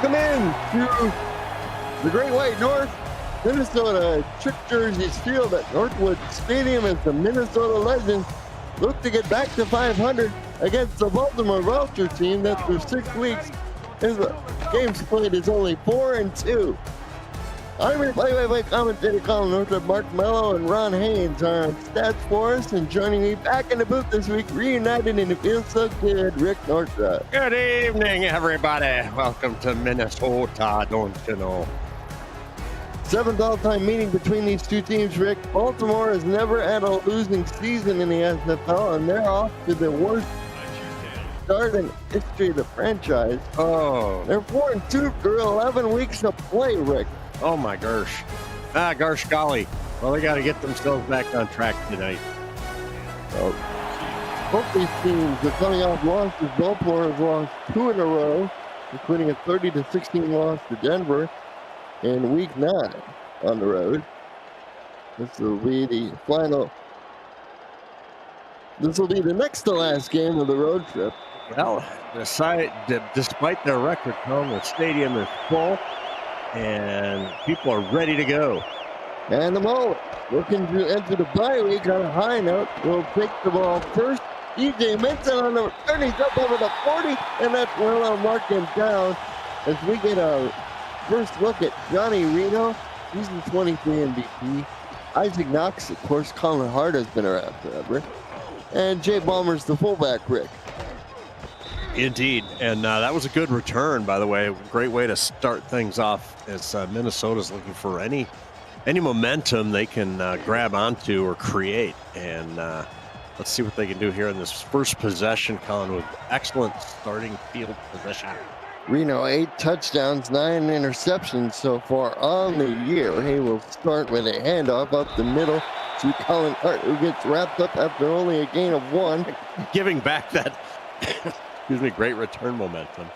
Welcome in to the Great White North, Minnesota Trick Jerseys Field at Northwood Stadium as the Minnesota Legends look to get back to 500 against the Baltimore Vulture team that through 6 weeks, his games played is only 4-2. I'm your play-by-play commentator Colin Northrup. Mark Mello and Ron Haynes are on stats for us, and joining me back in the booth this week, reunited in the Feels So Good, Rick Northrup. Good evening, everybody. Welcome to Minnesota, don't you know? 7th all-time meeting between these two teams, Rick. Baltimore has never had a losing season in the SFL, and they're off to the worst start in history of the franchise. Oh. They're 4-2 through 11 weeks of play, Rick. Oh, my gosh. Gosh golly. Well, they got to get themselves back on track tonight. Well, both these teams are coming off losses. Baltimore has lost 2 in a row, including a 30-16 loss to Denver in Week 9 on the road. This will be the final. This will be the next to last game of the road trip. Well, despite their record, the stadium is full and people are ready to go. And the Mullet, looking to enter the bye week on a high note, will take the ball first. E.J. Minton on the return, he's up over the 40, and that's where I'll mark him down as we get a first look at Johnny Reno. He's the 23 MVP. Isaac Knox, of course, Colin Hart has been around forever. And Jay Ballmer's the fullback, Rick. Indeed, and that was a good return, by the way. Great way to start things off as Minnesota's looking for any momentum they can grab onto or create. And let's see what they can do here in this first possession, Colin, with excellent starting field possession. Reno, 8 touchdowns, 9 interceptions so far on the year. He will start with a handoff up the middle to Colin Hart, who gets wrapped up after only a gain of 1. Giving back that great return momentum.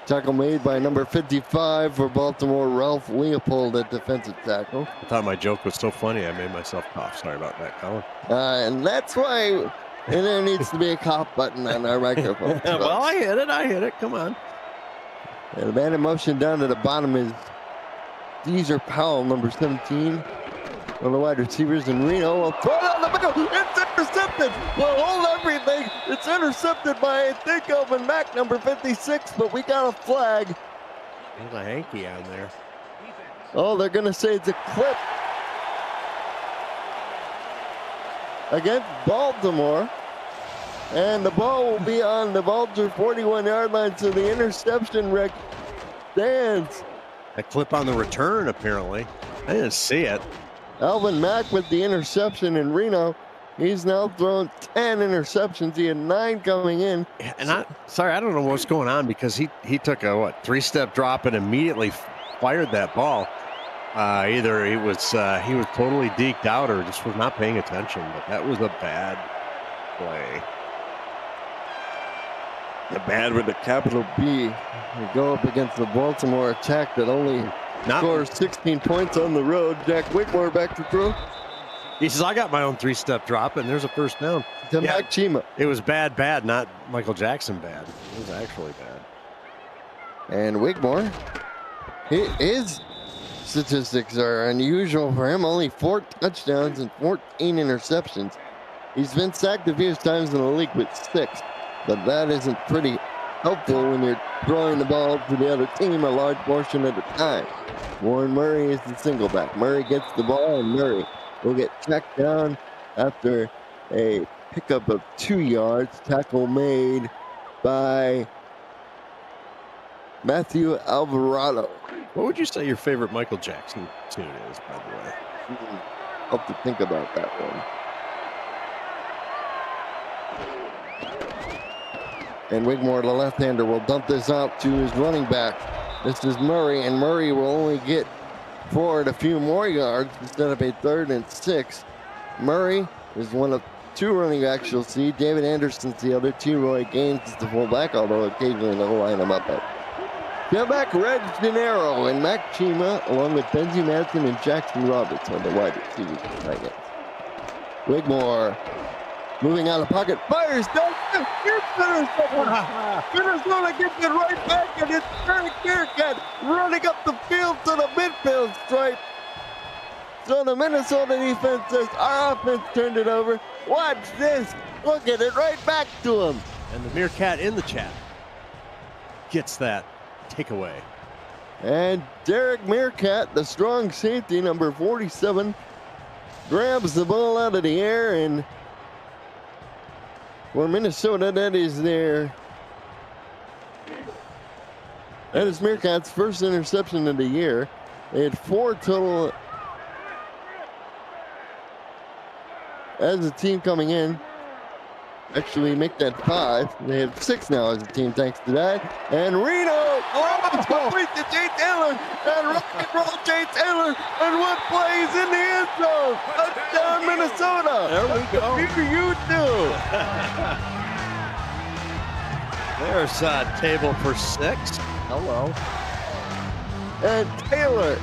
Tackle made by number 55 for Baltimore, Ralph Leopold at defensive tackle. I thought my joke was so funny, I made myself cough. Sorry about that, Colin. And that's why there needs to be a cough button on our microphone. Well, I hit it. Come on. And the man in motion down to the bottom is Deezer Powell, number 17. On the wide receivers, and Reno will throw it on the middle. It's intercepted. Well, hold everything. It's intercepted by, I think, Elvin Mack, number 56, but we got a flag. There's a hanky on there. Oh, they're going to say it's a clip against Baltimore. And the ball will be on the Vulture 41-yard line, so the interception, Rick, stands. A clip on the return, apparently. I didn't see it. Alvin Mack with the interception in Reno. He's now thrown 10 interceptions. He had 9 coming in. And I don't know what's going on, because he took a 3-step drop and immediately fired that ball. Either he was totally deked out or just was not paying attention. But that was a bad play. The bad with a capital B. We go up against the Baltimore attack that only scores 16 points on the road. Jack Whitmore back to throw. He says, I got my own 3-step drop, and there's a first down. To Mac Chima. It was bad, not Michael Jackson bad. It was actually bad. And Whitmore, his statistics are unusual for him. Only 4 touchdowns and 14 interceptions. He's been sacked a few times in the league with 6, but that isn't pretty helpful when you're throwing the ball to the other team a large portion of the time. Warren Murray is the single back. Murray gets the ball, and Murray will get checked down after a pickup of 2 yards. Tackle made by Matthew Alvarado. What would you say your favorite Michael Jackson tune is, by the way? I'll have to think about that one. And Wigmore, the left-hander, will dump this out to his running back. This is Murray, and Murray will only get forward a few more yards instead of a 3rd and 6. Murray is one of 2 running backs you'll see. David Anderson's the other. T-Roy Gaines is the fullback, although occasionally they'll line him up at tailback. Reg Gennaro and Mac Chima, along with Benzie Madsen and Jackson Roberts on the wide receivers and tight ends. Wigmore Moving out of pocket, fires down. Here's Minnesota. Minnesota gets it right back, and it's Derek Meerkat running up the field to the midfield stripe. So the Minnesota defense says, our offense turned it over. Watch this. We'll get it right back to him. And the Meerkat in the chat gets that takeaway. And Derek Meerkat, the strong safety, number 47, grabs the ball out of the air, and for Minnesota, that is Meerkat's first interception of the year. They had 4 total as a team coming in. Actually, make that 5. They have 6 now as a team, thanks to that. And Reno, complete to Jay Taylor, and rock and roll Jay Taylor, and one plays in the end zone. Touchdown, Minnesota. There we go. You do. There's a table for 6. Hello. And Taylor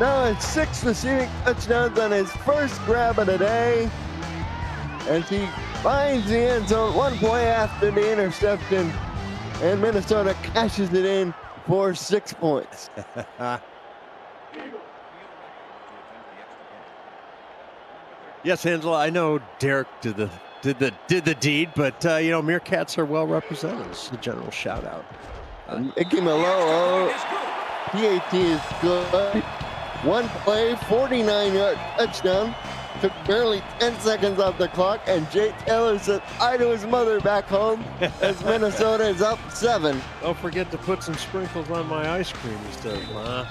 now has 6 receiving touchdowns on his first grab of the day, as he finds the end zone 1 play after the interception, and Minnesota cashes it in for 6 points. Yes, Angela, I know Derek did the deed, but Meerkats are well represented. This is a general shout out. Mickey Malolo, PAT is good. 1 play, 49-yard touchdown. Took barely 10 seconds off the clock, and Jay Taylor said hi to his mother back home as Minnesota is up 7. Don't forget to put some sprinkles on my ice cream, he says, Ma.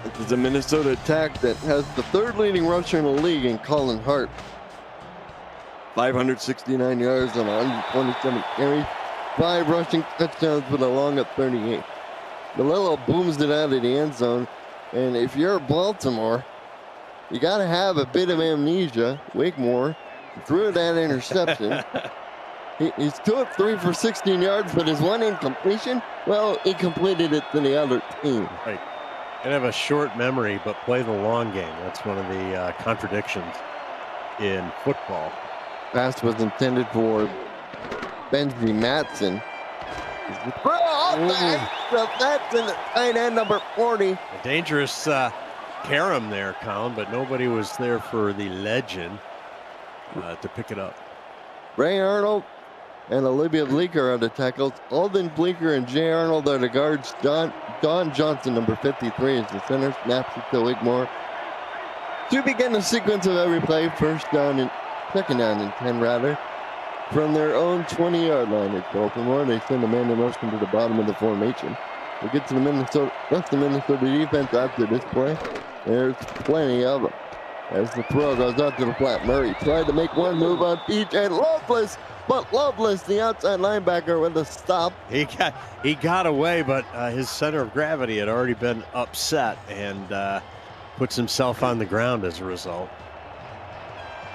This is a Minnesota attack that has the 3rd leading rusher in the league in Colin Hart. 569 yards on 127 carries, 5 rushing touchdowns with a long of 38. Malillo booms it out of the end zone, and if you're Baltimore, you got to have a bit of amnesia. Wakemore threw that interception. He's 2 of 3 for 16 yards, but his 1 incompletion, well, he completed it to the other team. Right. And have a short memory, but play the long game. That's one of the contradictions in football. Pass was intended for Benji Matson. That's in the tight end, number 40. A dangerous carom there, Colin, but nobody was there for the legend to pick it up. Ray Arnold and Olivia Bleeker are the tackles. Alden Bleeker and Jay Arnold are the guards. Don Johnson, number 53, is the center. Snaps it to Wigmore to begin the sequence of every play. Second down and 10 rather. From their own 20-yard line at Baltimore, they send a man in motion to the bottom of the formation. We get to the Minnesota defense after this play. There's plenty of them. As the throw goes out to the flat, Murray tried to make one move on PJ Loveless, but Loveless, the outside linebacker, with a stop. He got away, but his center of gravity had already been upset and puts himself on the ground as a result.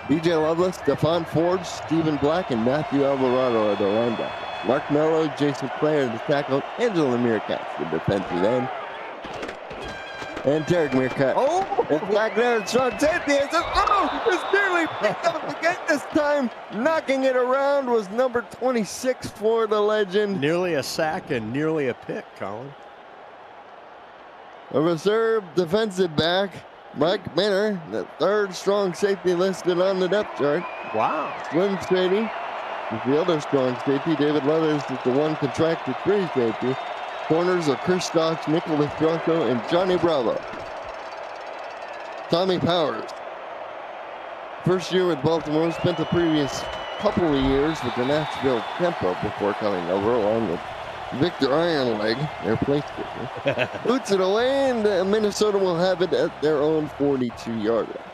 BJ Loveless, Stephon Ford, Stephen Black, and Matthew Alvarado are the linebackers. Mark Mello, Jason Clay are the tackle. Angela Meerkat, the defensive end. And Derek Meerkat. It's back there at strong safety. It's nearly picked up again this time. Knocking it around was number 26 for the legend. Nearly a sack and nearly a pick, Colin. A reserve defensive back, Mike Minner, the 3rd strong safety listed on the depth chart. Wow. Slim Shady is the other strong safety. David Leathers is the 1 contracted free safety. Corners are Chris Stocks, Nicholas Bronco, and Johnny Bravo. Tommy Powers, first year with Baltimore, spent the previous couple of years with the Nashville Tempo before coming over, along with Victor Ironleg, their place kicker. Boots it away, and Minnesota will have it at their own 42-yard line.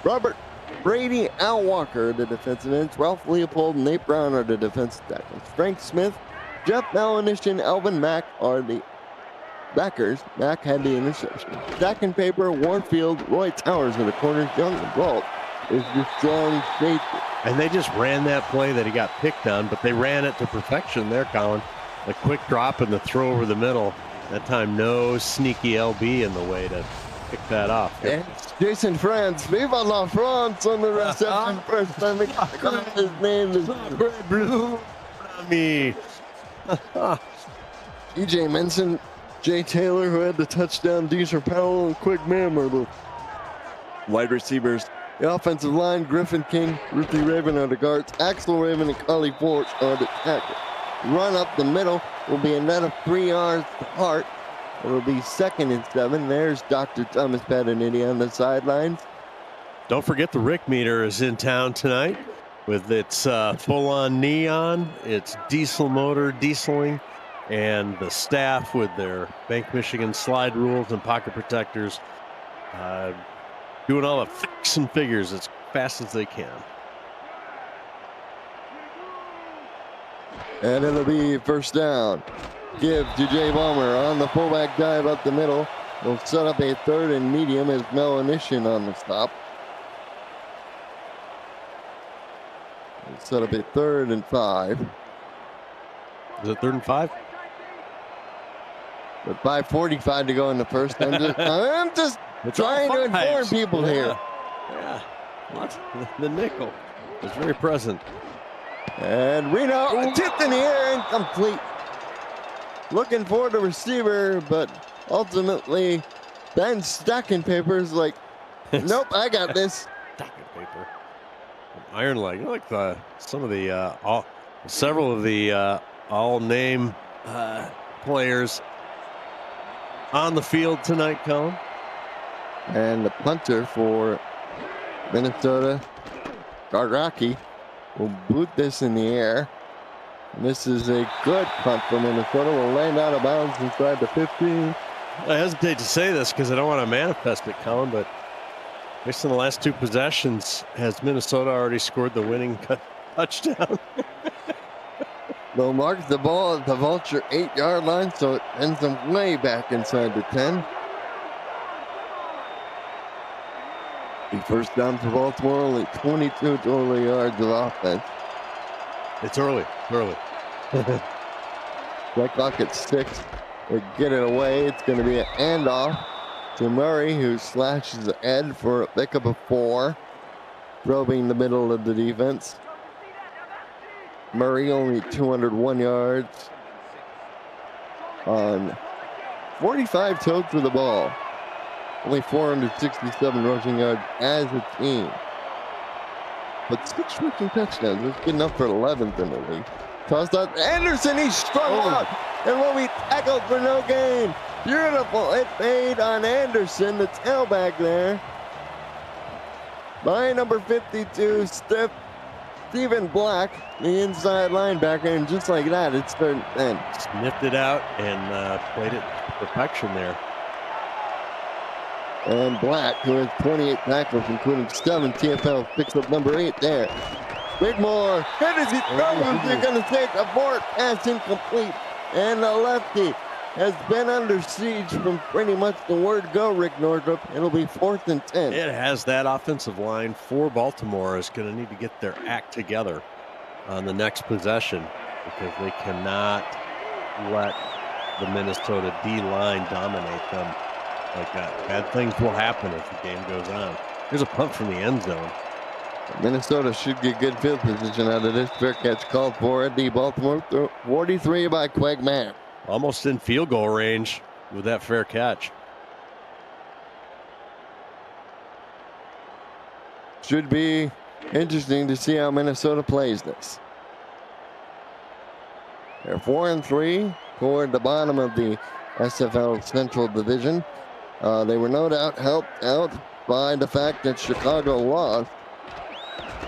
Robert Brady, Al Walker are the defensive ends. Ralph Leopold and Nate Brown are the defensive tackles. Frank Smith, Jeff Malinish, and Alvin Mack are the backers. Mack had the interception. Stack and Paper, Warfield, Roy Towers are the corners. Young and Brault is the strong safety. And they just ran that play that he got picked on, but they ran it to perfection there, Colin. A quick drop and the throw over the middle. That time, no sneaky LB in the way to pick that off. It's Jason France. Viva la France on the reception. First time we got his name is Blue. Me. EJ Menson, Jay Taylor, who had the touchdown, Deezer Powell, and Quick Mam are the wide receivers. The offensive line, Griffin King, Ruthie Raven are the guards, Axel Raven and Carly Ford are the tackles. Run up the middle will be a net of 3 yards to Hart. It'll be 2nd and 7. There's Dr. Thomas Patanini on the sidelines. Don't forget the Rick meter is in town tonight with its full-on neon, its diesel motor dieseling, and the staff with their Bank Michigan slide rules and pocket protectors doing all the facts and figures as fast as they can. And it'll be first down. Give to Jay Ballmer on the fullback dive up the middle. We'll set up a 3rd and medium as Mel Anishin on the stop. We'll set up a 3rd and 5. Is it 3rd and 5? With 5:45 to go in the first. I'm just trying to inform people here. Yeah. What? The nickel is very present. And Reno tipped in the air, incomplete. Looking for the receiver, but ultimately Ben stacking papers like, nope, I got this. Stacking paper. Iron leg. I like some of the several of the all name players on the field tonight, Colin. And the punter for Minnesota, Gargaki, will boot this in the air. And this is a good punt for Minnesota. Will land out of bounds inside the 15. I hesitate to say this because I don't want to manifest it, Colin, but based on the last 2 possessions, has Minnesota already scored the winning touchdown? They'll mark the ball at the Vulture 8-yard line, so it ends them way back inside the 10. The first down for Baltimore, only 22 total yards of offense. It's early. Play clock at 6. They get it away. It's going to be an handoff to Murray, who slashes ahead for a pickup of 4, probing the middle of the defense. Murray only 201 yards on 45 totes for the ball. Only 467 rushing yards as a team. But 6 rushing touchdowns. That's good enough for 11th in the league. Tossed out Anderson. He's strung out and will be tackled for no gain. Beautiful hit made on Anderson, the tailback there. By number 52, Stephen Black, the inside linebacker, and just like that, it's 3rd and 10. Sniffed it out and played it to perfection there. And Black, who has 28 tackles, including 7 TFL, picks up number 8 there. Bigmore, and as he throws, they're going to take a forward pass incomplete. And the lefty has been under siege from pretty much the word go, Rick Northrop. It'll be 4th and 10. It has that offensive line for Baltimore is going to need to get their act together on the next possession because they cannot let the Minnesota D-line dominate them like that. Bad things will happen as the game goes on. Here's a punt from the end zone. Minnesota should get good field position out of this. Fair catch called for at the Baltimore 43 by Quag Man. Almost in field goal range with that fair catch. Should be interesting to see how Minnesota plays this. They're 4-3 toward the bottom of the SFL Central Division. They were no doubt helped out by the fact that Chicago lost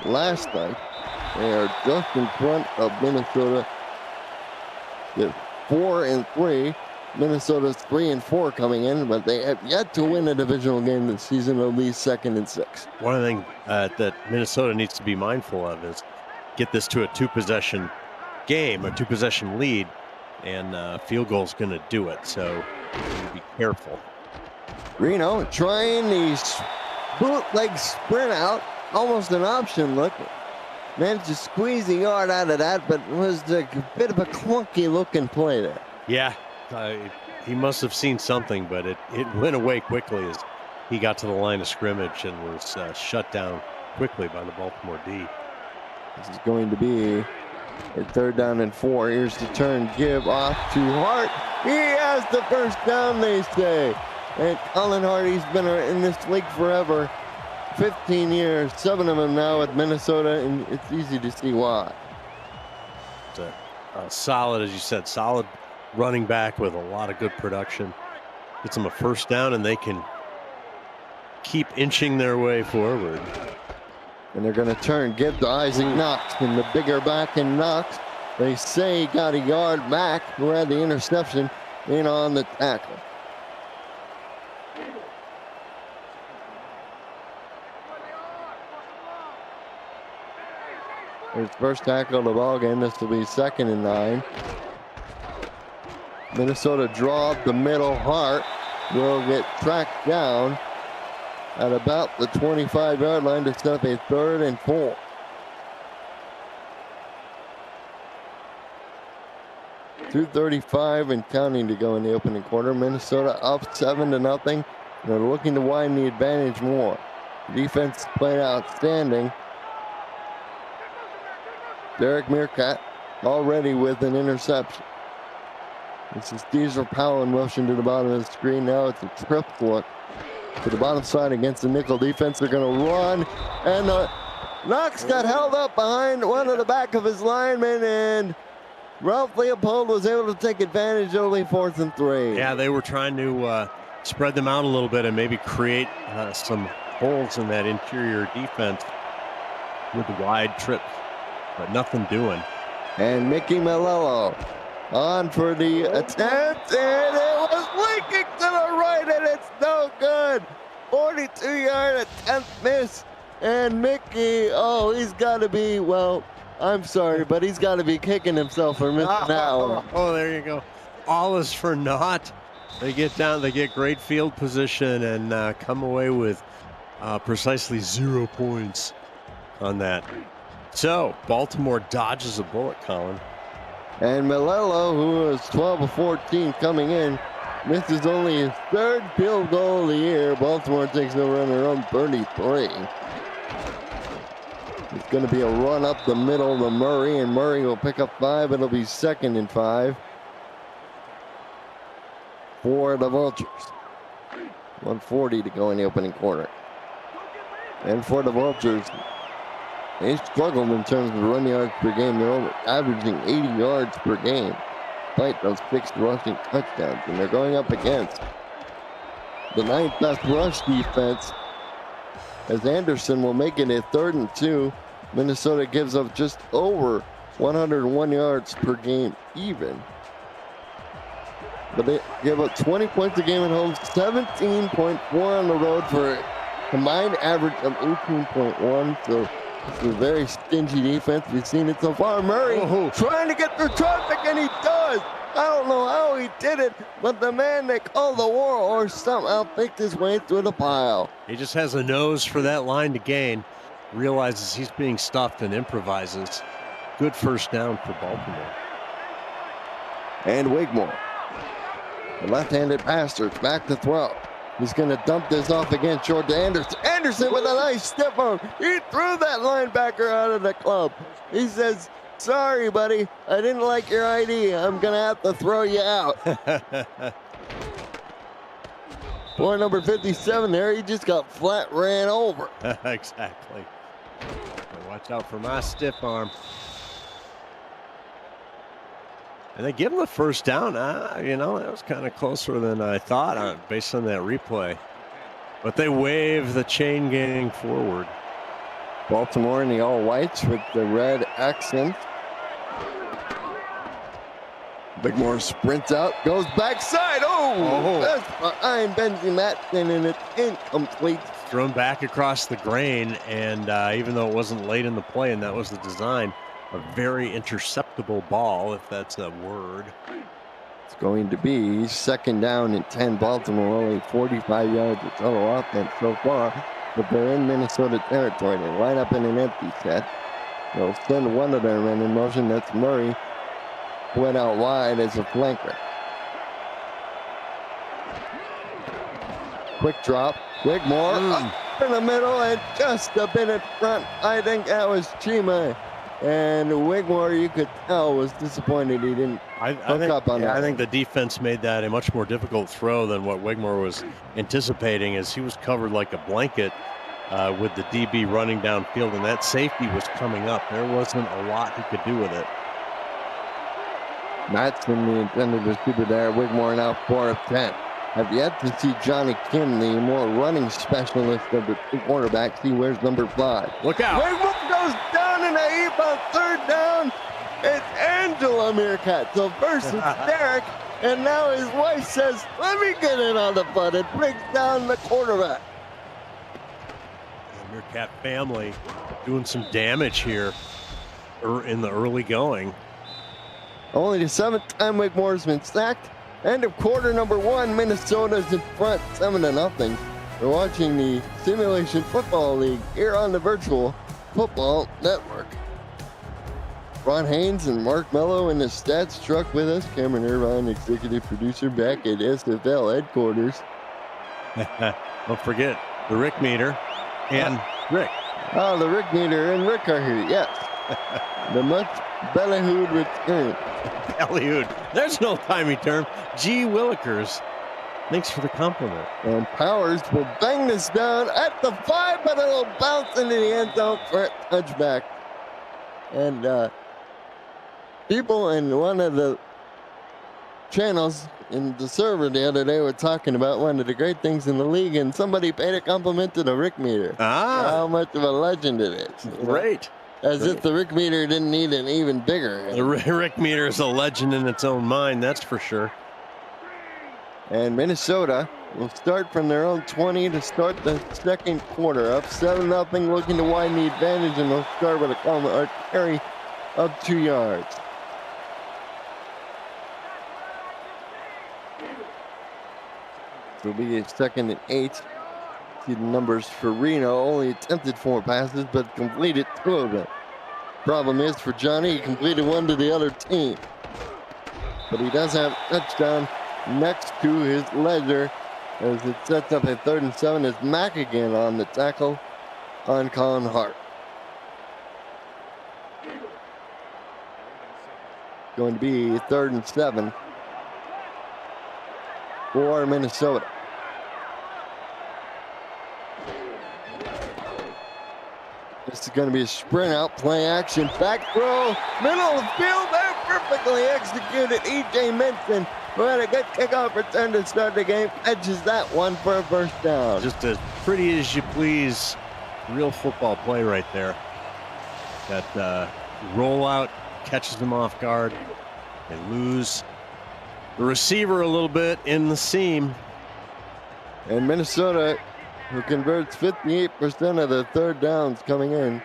last night. They are just in front of Minnesota with 4-3. Minnesota's 3-4 coming in, but they have yet to win a divisional game this season. It'll be 2nd and 6. One of the things that Minnesota needs to be mindful of is get this to a 2-possession game, a 2-possession lead, and field goal is going to do it. So be careful. Reno trying the bootleg sprint out, almost an option look. Managed to squeeze a yard out of that, but it was a bit of a clunky looking play there. Yeah, he must have seen something, but it went away quickly as he got to the line of scrimmage and was shut down quickly by the Baltimore D. This is going to be a 3rd down and 4. Here's the turn, give off to Hart. He has the first down, they say. And Colin Hart, he's been in this league forever. 15 years, 7 of them now with Minnesota, and it's easy to see why. It's a solid, as you said, solid running back with a lot of good production. Gets them a first down, and they can keep inching their way forward. And they're going to turn, give to Isaac Knox, and the bigger back in Knox. They say he got a yard back, who had the interception in on the tackle. His first tackle of the ball game. This will be 2nd and 9. Minnesota draw up the middle. Hart will get tracked down at about the 25-yard line to set up a 3rd and 4. .235 and counting to go in the opening quarter. Minnesota up 7-0. They're looking to widen the advantage more. The defense played outstanding. Derek Meerkat already with an interception. This is Deezer Powell in motion to the bottom of the screen. Now it's a triple look to the bottom side against the nickel defense. They're going to run, and Knox got held up behind one of the back of his linemen, and Ralph Leopold was able to take advantage. Only 4th and 3. Yeah, they were trying to spread them out a little bit and maybe create some holes in that interior defense with wide trips, but nothing doing. And Mickey Malello on for the attempt, and it was leaking to the right, and it's no good. 42-yard attempt miss, and Mickey, he's got to be, well, I'm sorry, but he's got to be kicking himself for missing that one. Oh, there you go. All is for naught. They get down, they get great field position and come away with precisely 0 points on that. So, Baltimore dodges a bullet, Colin. And Malello, who was 12 of 14 coming in, misses only his 3rd field goal of the year. Baltimore takes over on their own 33. It's going to be a run up the middle to Murray, and Murray will pick up 5. It'll be 2nd and 5 for the Vultures. 1:40 to go in the opening quarter. And for the Vultures, they struggled in terms of run yards per game. They're only averaging 80 yards per game, despite those 6 rushing touchdowns. And they're going up against the 9th best rush defense, as Anderson will make it a 3rd and 2. Minnesota gives up just over 101 yards per game even. But they give up 20 points a game at home, 17.4 on the road for a combined average of 18.1. So it's a very stingy defense. We've seen it so far. Murray trying to get through traffic, and he does. I don't know how he did it, but the man they call the war horse somehow picked his way through the pile. He just has a nose for that line to gain, realizes he's being stuffed and improvises. Good first down for Baltimore. And Wigmore, the left-handed passer, back to throw. He's going to dump this off again short to Anderson. Anderson with a nice step arm. He threw that linebacker out of the club. He says, sorry, buddy, I didn't like your ID. I'm going to have to throw you out. Boy, number 57 there, he just got flat ran over. Exactly. Watch out for my stiff arm. And they give him the first down. That was kind of closer than I thought based on that replay. But they wave the chain gang forward. Baltimore in the all whites with the red accent. Bigmore sprints out, goes backside. That's behind Benji Matson, and it's incomplete. Thrown back across the grain, and even though it wasn't late in the play, and that was the design, a very interceptable ball, if that's a word. It's going to be 2nd down and 10. Baltimore only 45 yards of total offense so far, but they're in Minnesota territory. They line up in an empty set. They'll send one of their men in motion. That's Murray. Went out wide as a flanker. Quick drop. Wigmore up in the middle and just a bit in front. I think that was Chima. And Wigmore, you could tell, was disappointed he didn't hook up on that. I think the defense made that a much more difficult throw than what Wigmore was anticipating, as he was covered like a blanket with the DB running downfield, and that safety was coming up. There wasn't a lot he could do with it. Matson, the intended receiver there. Wigmore now 4 of 10. Have yet to see Johnny Kim, the more running specialist of the two quarterbacks. He wears number 5. Look out. Wigmore goes down in a heap on 3rd down. It's Angela Meerkat. So first it's Derek, and now his wife says, let me get in on the butt. It brings down the quarterback. The Meerkat family doing some damage here in the early going. Only the 7th time Wigmore's been sacked. End of quarter number 1, Minnesota's in front 7-0. We're watching the Simulation Football League here on the Virtual Football Network. Ron Haynes and Mark Mello in the stats truck with us. Cameron Irvine, executive producer, back at SFL headquarters. Don't forget the Rick meter and Rick. Oh, the Rick meter and Rick are here, yes. The much ballyhooed return. Ballyhooed. There's no timey term. Gee Willikers. Thanks for the compliment. And Powers will bang this down at the 5, but it'll bounce into the end zone for a touchback. And people in one of the channels in the server the other day were talking about one of the great things in the league, and somebody paid a compliment to the Rick meter. How much of a legend it is. Great. As if the Rick meter didn't need an even bigger. The Rick meter is a legend in its own mind, that's for sure. And Minnesota will start from their own 20 to start the second quarter. Up 7-0, looking to widen the advantage, and they'll start with a carry of 2 yards. It'll be a 2nd and 8. See the numbers for Reno. Only attempted 4 passes, but completed 2 of them. Problem is for Johnny, he completed 1 to the other team. But he does have a touchdown next to his ledger as it sets up a 3rd and 7 as Mack again on the tackle on Colin Hart. Going to be 3rd and 7 for Minnesota. This is going to be a sprint out, play action, back throw, middle of the field, there, perfectly executed. E.J. Minson, who had a good kickoff return to start the game, edges that one for a 1st down. Just as pretty as you please, real football play right there. That rollout catches them off guard. They lose the receiver a little bit in the seam. And Minnesota, who converts 58% of their 3rd downs coming in.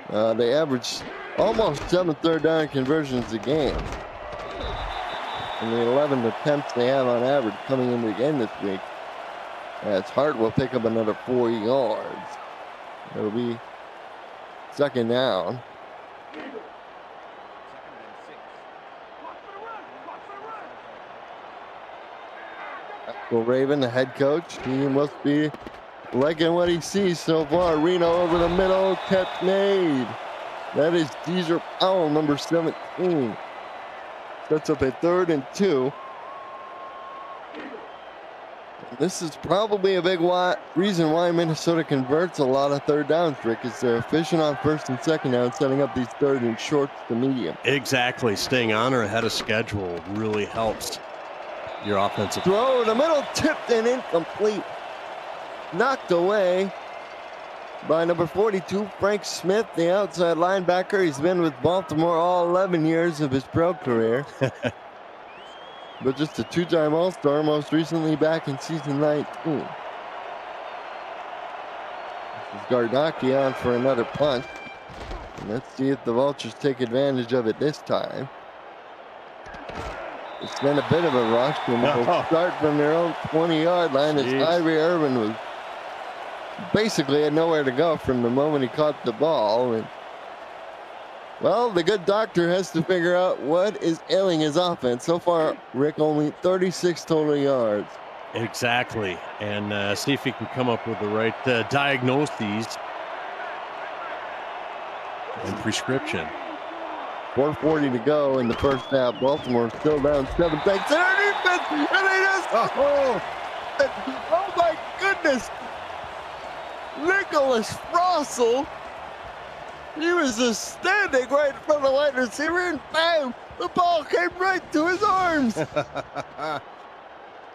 They average almost 7 3rd down conversions a game. And the 11 attempts they have on average coming into the game this week. As Hart will pick up another 4 yards. It'll be 2nd down. Well, Raven, the head coach, he must be liking what he sees so far. Reno over the middle, catch made. That is Deezer Powell, number 17. Sets up a 3rd and 2. This is probably a big reason why Minnesota converts a lot of 3rd downs, Rick, is they're efficient on 1st and 2nd down, setting up these 3rd and shorts to medium. Exactly. Staying on or ahead of schedule really helps your offensive. Throw in the middle, tipped and incomplete. Knocked away by number 42, Frank Smith, the outside linebacker. He's been with Baltimore all 11 years of his pro career. But just a 2-time All-Star, most recently back in season 19. This is Gardocki on for another punt. And let's see if the Vultures take advantage of it this time. It's been a bit of a rush, and they'll start from their own 20-yard line as Ivory Irvin was basically had nowhere to go from the moment he caught the ball. And, well, the good doctor has to figure out what is ailing his offense. So far, Rick, only 36 total yards. Exactly. And see if he can come up with the right diagnoses and prescription. 4:40 to go in the first half. Baltimore still down 7 thanks to their defense, and they just oh my goodness, Nicholas Frossel. He was just standing right in front of the wide receiver, and bam, the ball came right to his arms. The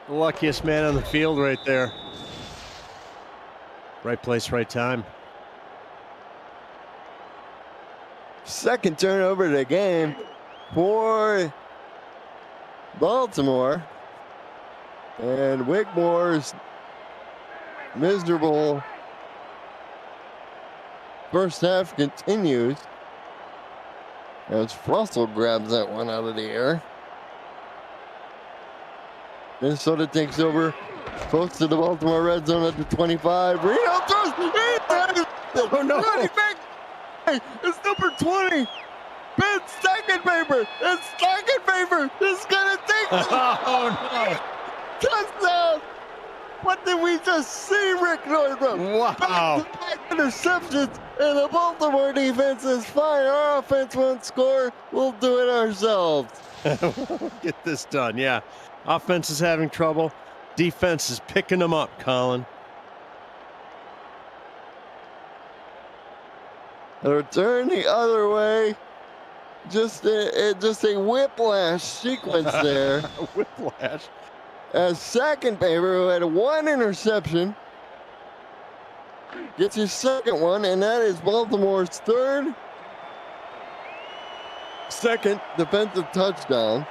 luckiest man on the field right there. Right place, right time. Second turnover of the game for Baltimore. And Wigmore's miserable first half continues as Frossel grabs that one out of the air. Minnesota takes over close to the Baltimore red zone at the 25. Reno throws. Oh, no. Running back. It's number 20. Ben Stackenpaper. And Stackenpaper is going to take it. Oh, no. Touchdown. What did we just see, Rick Northrup? Wow. Back-to-back interceptions, and the Baltimore defense is fine. Our offense won't score. We'll do it ourselves. Get this done. Yeah. Offense is having trouble. Defense is picking them up, Colin. A return the other way. Just a whiplash sequence there. Whiplash. As Stackenpaper, who had one interception, gets his second one, and that is Baltimore's second defensive touchdown.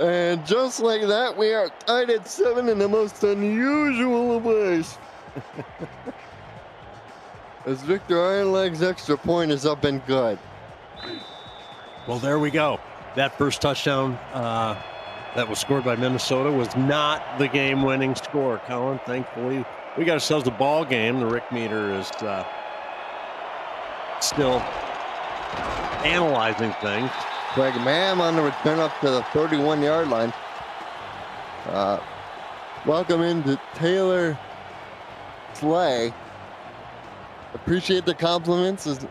And just like that, we are tied at 7 in the most unusual of ways. As Victor Ironleg's extra point is up and good. Well, there we go. That first touchdown that was scored by Minnesota was not the game-winning score, Colin. Thankfully, we got ourselves a ball game. The Rick meter is still analyzing things. Craig Mam on the return up to the 31-yard line. Welcome into Taylor Slay. Appreciate the compliments of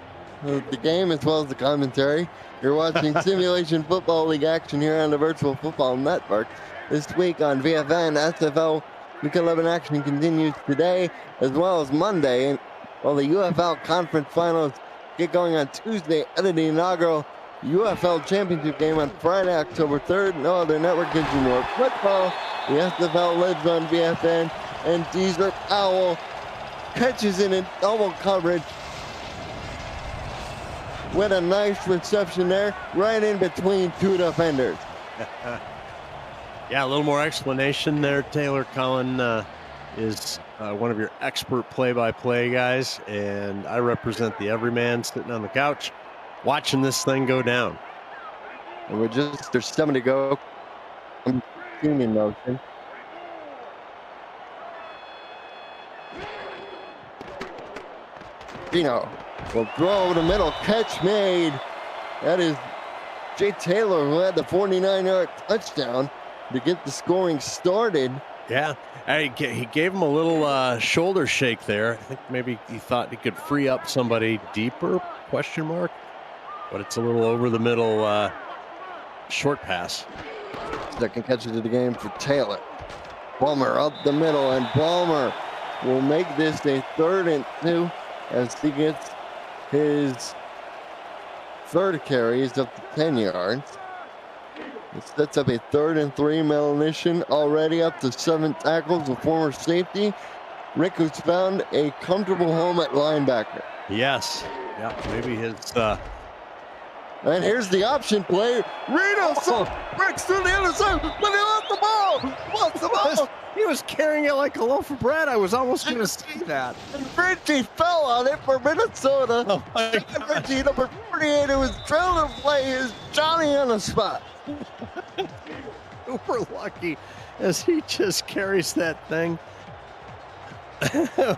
the game as well as the commentary. You're watching Simulation Football League action here on the Virtual Football Network. This week on VFN, SFL Week 11 action continues today as well as Monday, while the UFL Conference Finals get going on Tuesday at the inaugural UFL Championship game on Friday, October 3rd. No other network gives you more football. The SFL lives on VFN, and Deezer Powell catches it in double coverage with a nice reception there, right in between two defenders. Yeah, a little more explanation there. Taylor Cullen is one of your expert play-by-play guys, and I represent the everyman sitting on the couch watching this thing go down. And there's 7 to go. I'm in motion. Pino will throw over the middle. Catch made. That is Jay Taylor, who had the 49-yard touchdown to get the scoring started. Yeah, he gave him a little shoulder shake there. I think maybe he thought he could free up somebody deeper, question mark. But it's a little over the middle short pass. Second catch of the game for Taylor. Balmer up the middle, and Balmer will make this a 3rd and 2 as he gets his 3rd carry. He's up to 10 yards. It sets up a 3rd and 3. Melanition already up to 7 tackles, a former safety. Rick has found a comfortable home at linebacker. Yes. Yeah, maybe his... And here's the option play. Reno breaks through the other side, but he lost the ball. Lost the ball. He was carrying it like a loaf of bread. I was almost going to say that. And Richie fell on it for Minnesota. Oh my God. Richie, number 48, who was trying to play his Johnny on the spot. We're lucky as he just carries that thing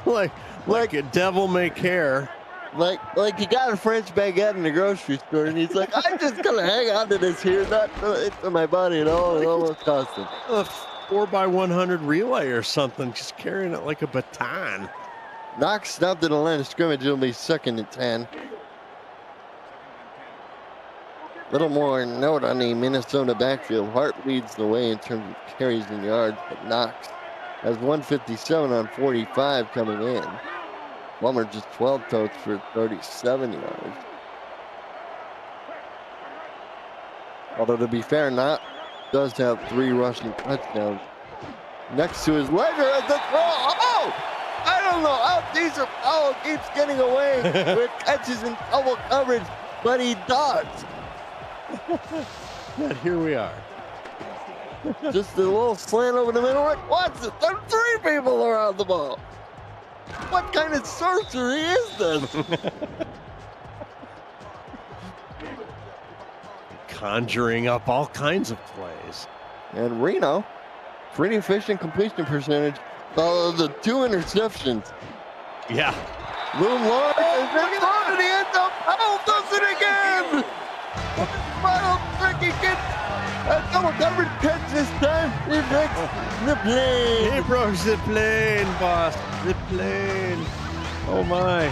like a devil may care. Like you got a French baguette in the grocery store, and he's like, I'm just gonna hang on to this here, not into my body at all. It almost cost him. A 4x100 relay or something, just carrying it like a baton. Knox stopped at the line of scrimmage. It'll be 2nd and 10. Little more note on the Minnesota backfield. Hart leads the way in terms of carries and yards, but Knox has 157 on 45 coming in. Plummer just 12 totes for 37 yards. Although to be fair, Knox does have 3 rushing touchdowns. Next to his ledger as the throw. Oh! I don't know how Cesar Powell keeps getting away with catches in double coverage, but he does. And here we are. Just a little slant over the middle. Rick Watson, there are 3 people around the ball. What kind of sorcery is this? Conjuring up all kinds of plays. And Reno, pretty efficient completion percentage. The 2 interceptions. Yeah. Loom Lawrence is in front of the end zone. Powell does it again. Final tricky gets a double coverage catch this time. He breaks the plane. He broke the plane, boss. The plane. Oh my.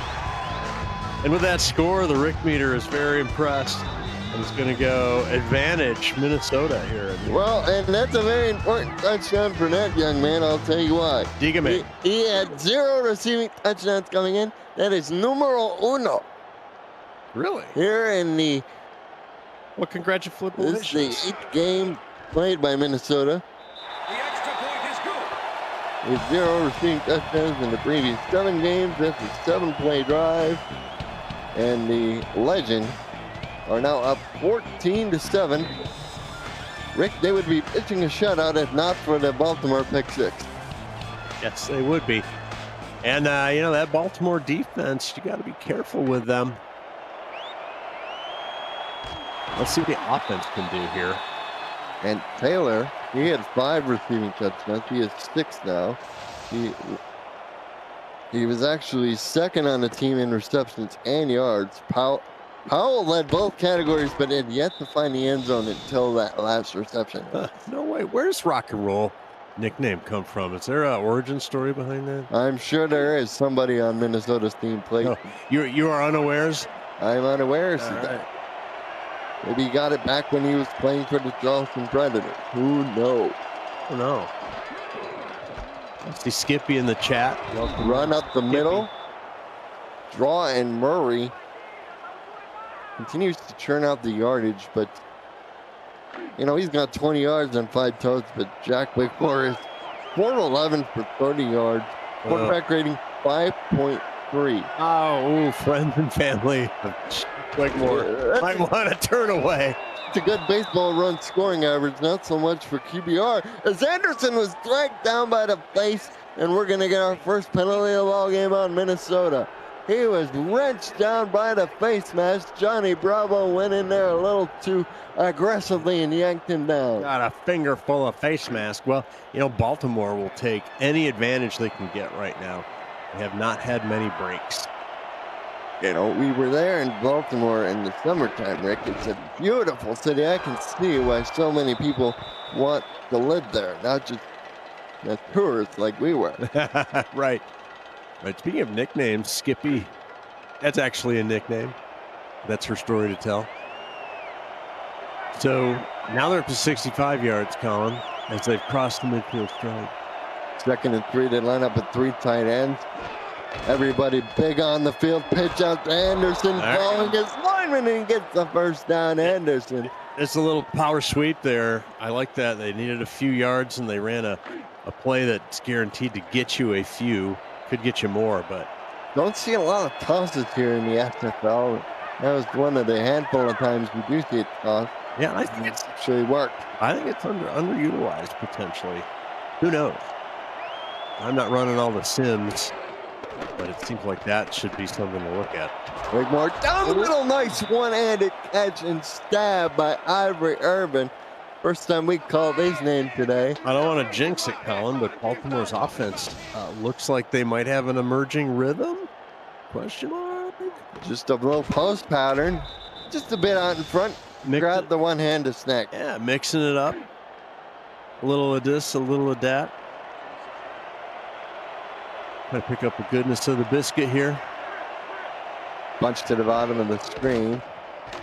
And with that score, the Rick meter is very impressed. And it's going to go advantage Minnesota here. Well, and that's a very important touchdown for that young man, I'll tell you why. Dígame. He had 0 receiving touchdowns coming in. That is numero uno. Really? Here in the... Well, congratulations. This is the 8th game played by Minnesota. The extra point is good. With 0 receiving touchdowns in the previous 7 games. That's a 7-play drive. And the Legend are now up 14-7. Rick, they would be pitching a shutout if not for the Baltimore pick 6. Yes, they would be. And, you know, that Baltimore defense, you got to be careful with them. Let's see what the offense can do here. And Taylor, he had 5 receiving touchdowns. He has 6 now. He was actually 2nd on the team in receptions and yards. Powell led both categories, but had yet to find the end zone until that last reception. No way. Where's Rock and Roll nickname come from? Is there an origin story behind that? I'm sure there is somebody on Minnesota's team plate. No, you are unawares? I'm unaware of All that. right. Maybe he got it back when he was playing for the Charleston Predators. Who knows? Oh, no. I see Skippy in the chat. Run up the middle. Draw and Murray continues to churn out the yardage, but you know, he's got 20 yards on 5 totes, but Jack Whitmore is 4-11 for 30 yards. Quarterback rating 5.3. Oh, friends and family of Whitmore might want to turn away. It's a good baseball run scoring average, not so much for QBR. As Anderson was dragged down by the face, and we're going to get our first penalty of the ball game on Minnesota. He was wrenched down by the face mask. Johnny Bravo went in there a little too aggressively and yanked him down. Got a finger full of face mask. Well, you know, Baltimore will take any advantage they can get right now. They have not had many breaks. You know, we were there in Baltimore in the summertime, Rick. It's a beautiful city. I can see why so many people want to live there, not just as tourists like we were. Right. Right. Speaking of nicknames, Skippy, that's actually a nickname. That's her story to tell. So now they're up to 65 yards, Colin, as they've crossed the midfield stride. 2nd and 3, they line up with 3 tight ends. Everybody big on the field. Pitch out to Anderson, following his lineman, and gets the first down. Anderson. It's a little power sweep there. I like that. They needed a few yards, and they ran a play that's guaranteed to get you a few. Could get you more, but Don't see a lot of tosses here in the SFL. That was one of the handful of times we do see it toss. yeah, I think it's Actually worked. underutilized potentially. Who knows? I'm not running all the sims, but it seems like that should be something to look at. Whitmore down the middle, nice one-handed catch and stab by Ivory Urban. First time we called his name today. I don't want to jinx it, Colin, but Baltimore's offense looks like they might have an emerging rhythm? Question mark? Just a little post pattern. Just a bit out in front. Grab the one hand to snack. Yeah, mixing it up. A little of this, a little of that. Try to pick up the goodness of the biscuit here. Bunch to the bottom of the screen.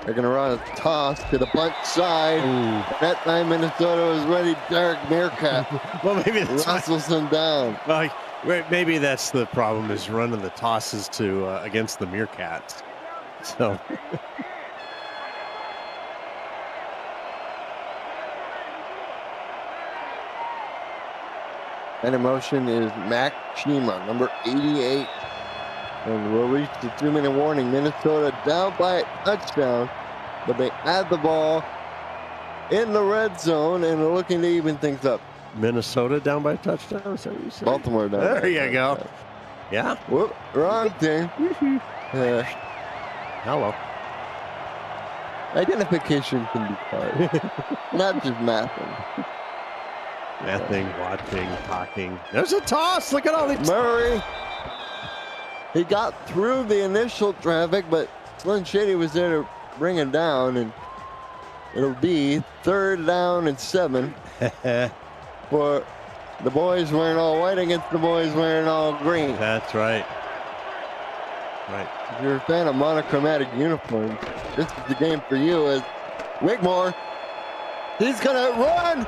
They're going to run a toss to the bunt side. Ooh. That time Minnesota was ready. Derek Meerkat Well, maybe that's wrestles him down. well, maybe that's the problem, is running the tosses to against the Meerkats. So and in motion is Mac Chima, number 88. And we'll reach the 2-minute warning. Minnesota down by a touchdown, but they add the ball in the red zone and are looking to even things up. Minnesota down by a touchdown. Is that what you said? Baltimore down. There you go. Yeah. Whoop, wrong thing. Hello. Identification can be hard, not just mathing. Mathing, watching, talking. There's a toss. Look at all these. Murray. He got through the initial traffic, but Slim Shady was there to bring him down, and it'll be 3rd down and 7 for the boys wearing all white against the boys wearing all green. That's right. Right. If you're a fan of monochromatic uniforms, this is the game for you. As Wigmore, he's gonna run.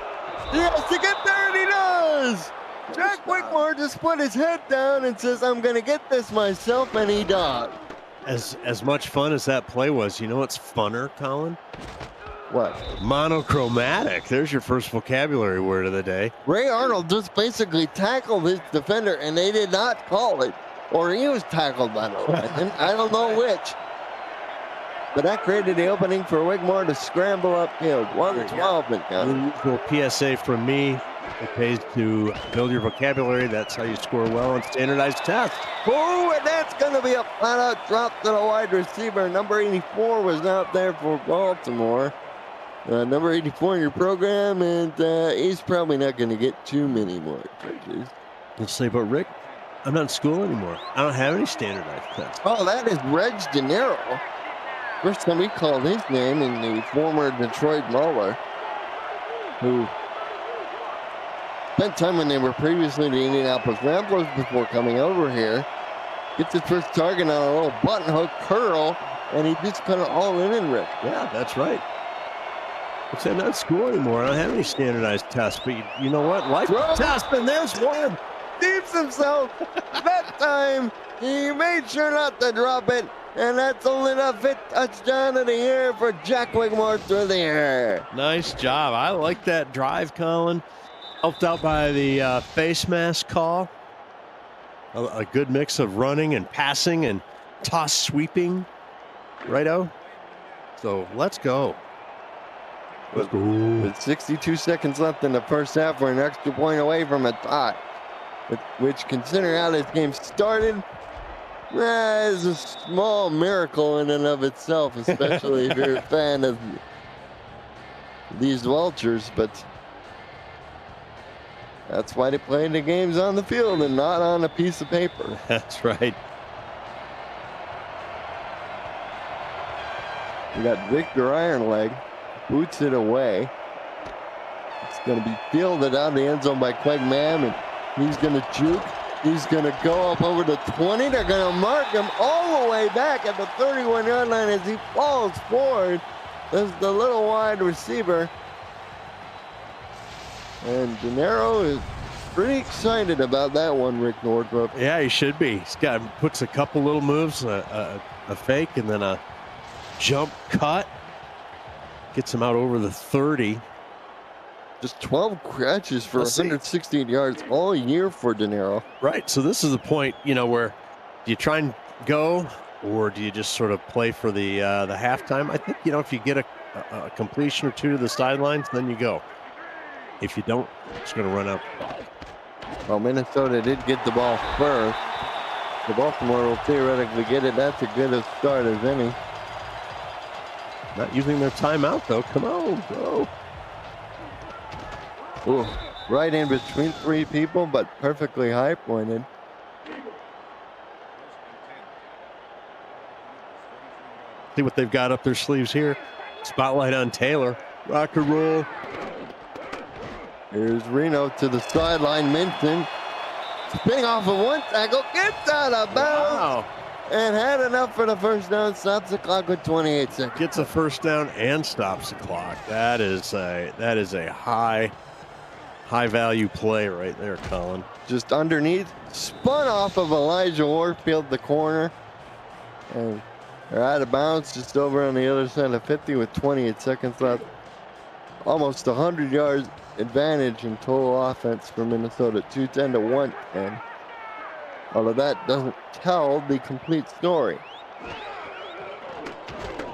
He has to get there, and he does. Jack Wigmore just put his head down and says, "I'm gonna get this myself," and he does. As much fun as that play was, you know what's funner, Colin? What? Monochromatic. There's your first vocabulary word of the day. Ray Arnold just basically tackled his defender, and they did not call it. Or he was tackled by the legend. I don't know which. But that created the opening for Wigmore to scramble upfield. 1-12 and counting. Usual PSA from me. It pays to build your vocabulary. That's how you score well on standardized tests. Oh, and that's going to be a flat-out drop to the wide receiver. Number 84 was out there for Baltimore. Number 84 in your program, and he's probably not going to get too many more touches. Let's say, but Rick, I'm not in school anymore. I don't have any standardized tests. Oh, that is Reg De Niro. First time we called his name, in the former Detroit Mauler, who spent time when they were previously the Indianapolis Ramblers before coming over here. Gets his first target on a little button hook curl, and he just put it all in, Rick. Yeah, that's right. I'm not in school anymore. I don't have any standardized tests, but you know what? Life test, and there's one. Deeps himself. That time, he made sure not to drop it, and that's only the 5th touchdown of the year for Jack Wigmore through the air. Nice job. I like that drive, Colin. Helped out by the face mask call. A good mix of running and passing and toss sweeping. Righto? So let's go. With 62 seconds left in the first half, we're an extra point away from a tie. Which, considering how this game started, is a small miracle in and of itself, especially if you're a fan of these vultures. But that's why they play the games on the field and not on a piece of paper. That's right. We got Victor Ironleg, boots it away. It's going to be fielded out of the end zone by Craig Mam, and he's going to juke. He's going to go up over the 20. They're going to mark him all the way back at the 31-yard line as he falls forward. There's the little wide receiver. And De Niro is pretty excited about that one, Rick Nordrup. Yeah, he should be. Puts a couple little moves, a fake, and then a jump cut. Gets him out over the 30. Just 12 catches for 116 yards all year for De Niro. Right. So this is the point, where do you try and go, or do you just sort of play for the halftime? I think, if you get a completion or two to the sidelines, then you go. If you don't, it's going to run out. Well, Minnesota did get the ball first. The Baltimore will theoretically get it. That's as good a start as any. Not using their timeout, though. Come on, go. Ooh, right in between 3 people, but perfectly high pointed. See what they've got up their sleeves here. Spotlight on Taylor. Rock and roll. Here's Reno to the sideline. Minton spinning off of one tackle, gets out of bounds, and had enough for the first down. Stops the clock with 28 seconds. Gets a first down and stops the clock. That is a high value play right there, Colin. Just underneath, spun off of Elijah Warfield, the corner, and they're out of bounds just over on the other side of 50 with 28 seconds left. Almost 100 yards advantage in total offense for Minnesota, 210 to 110. Although that doesn't tell the complete story.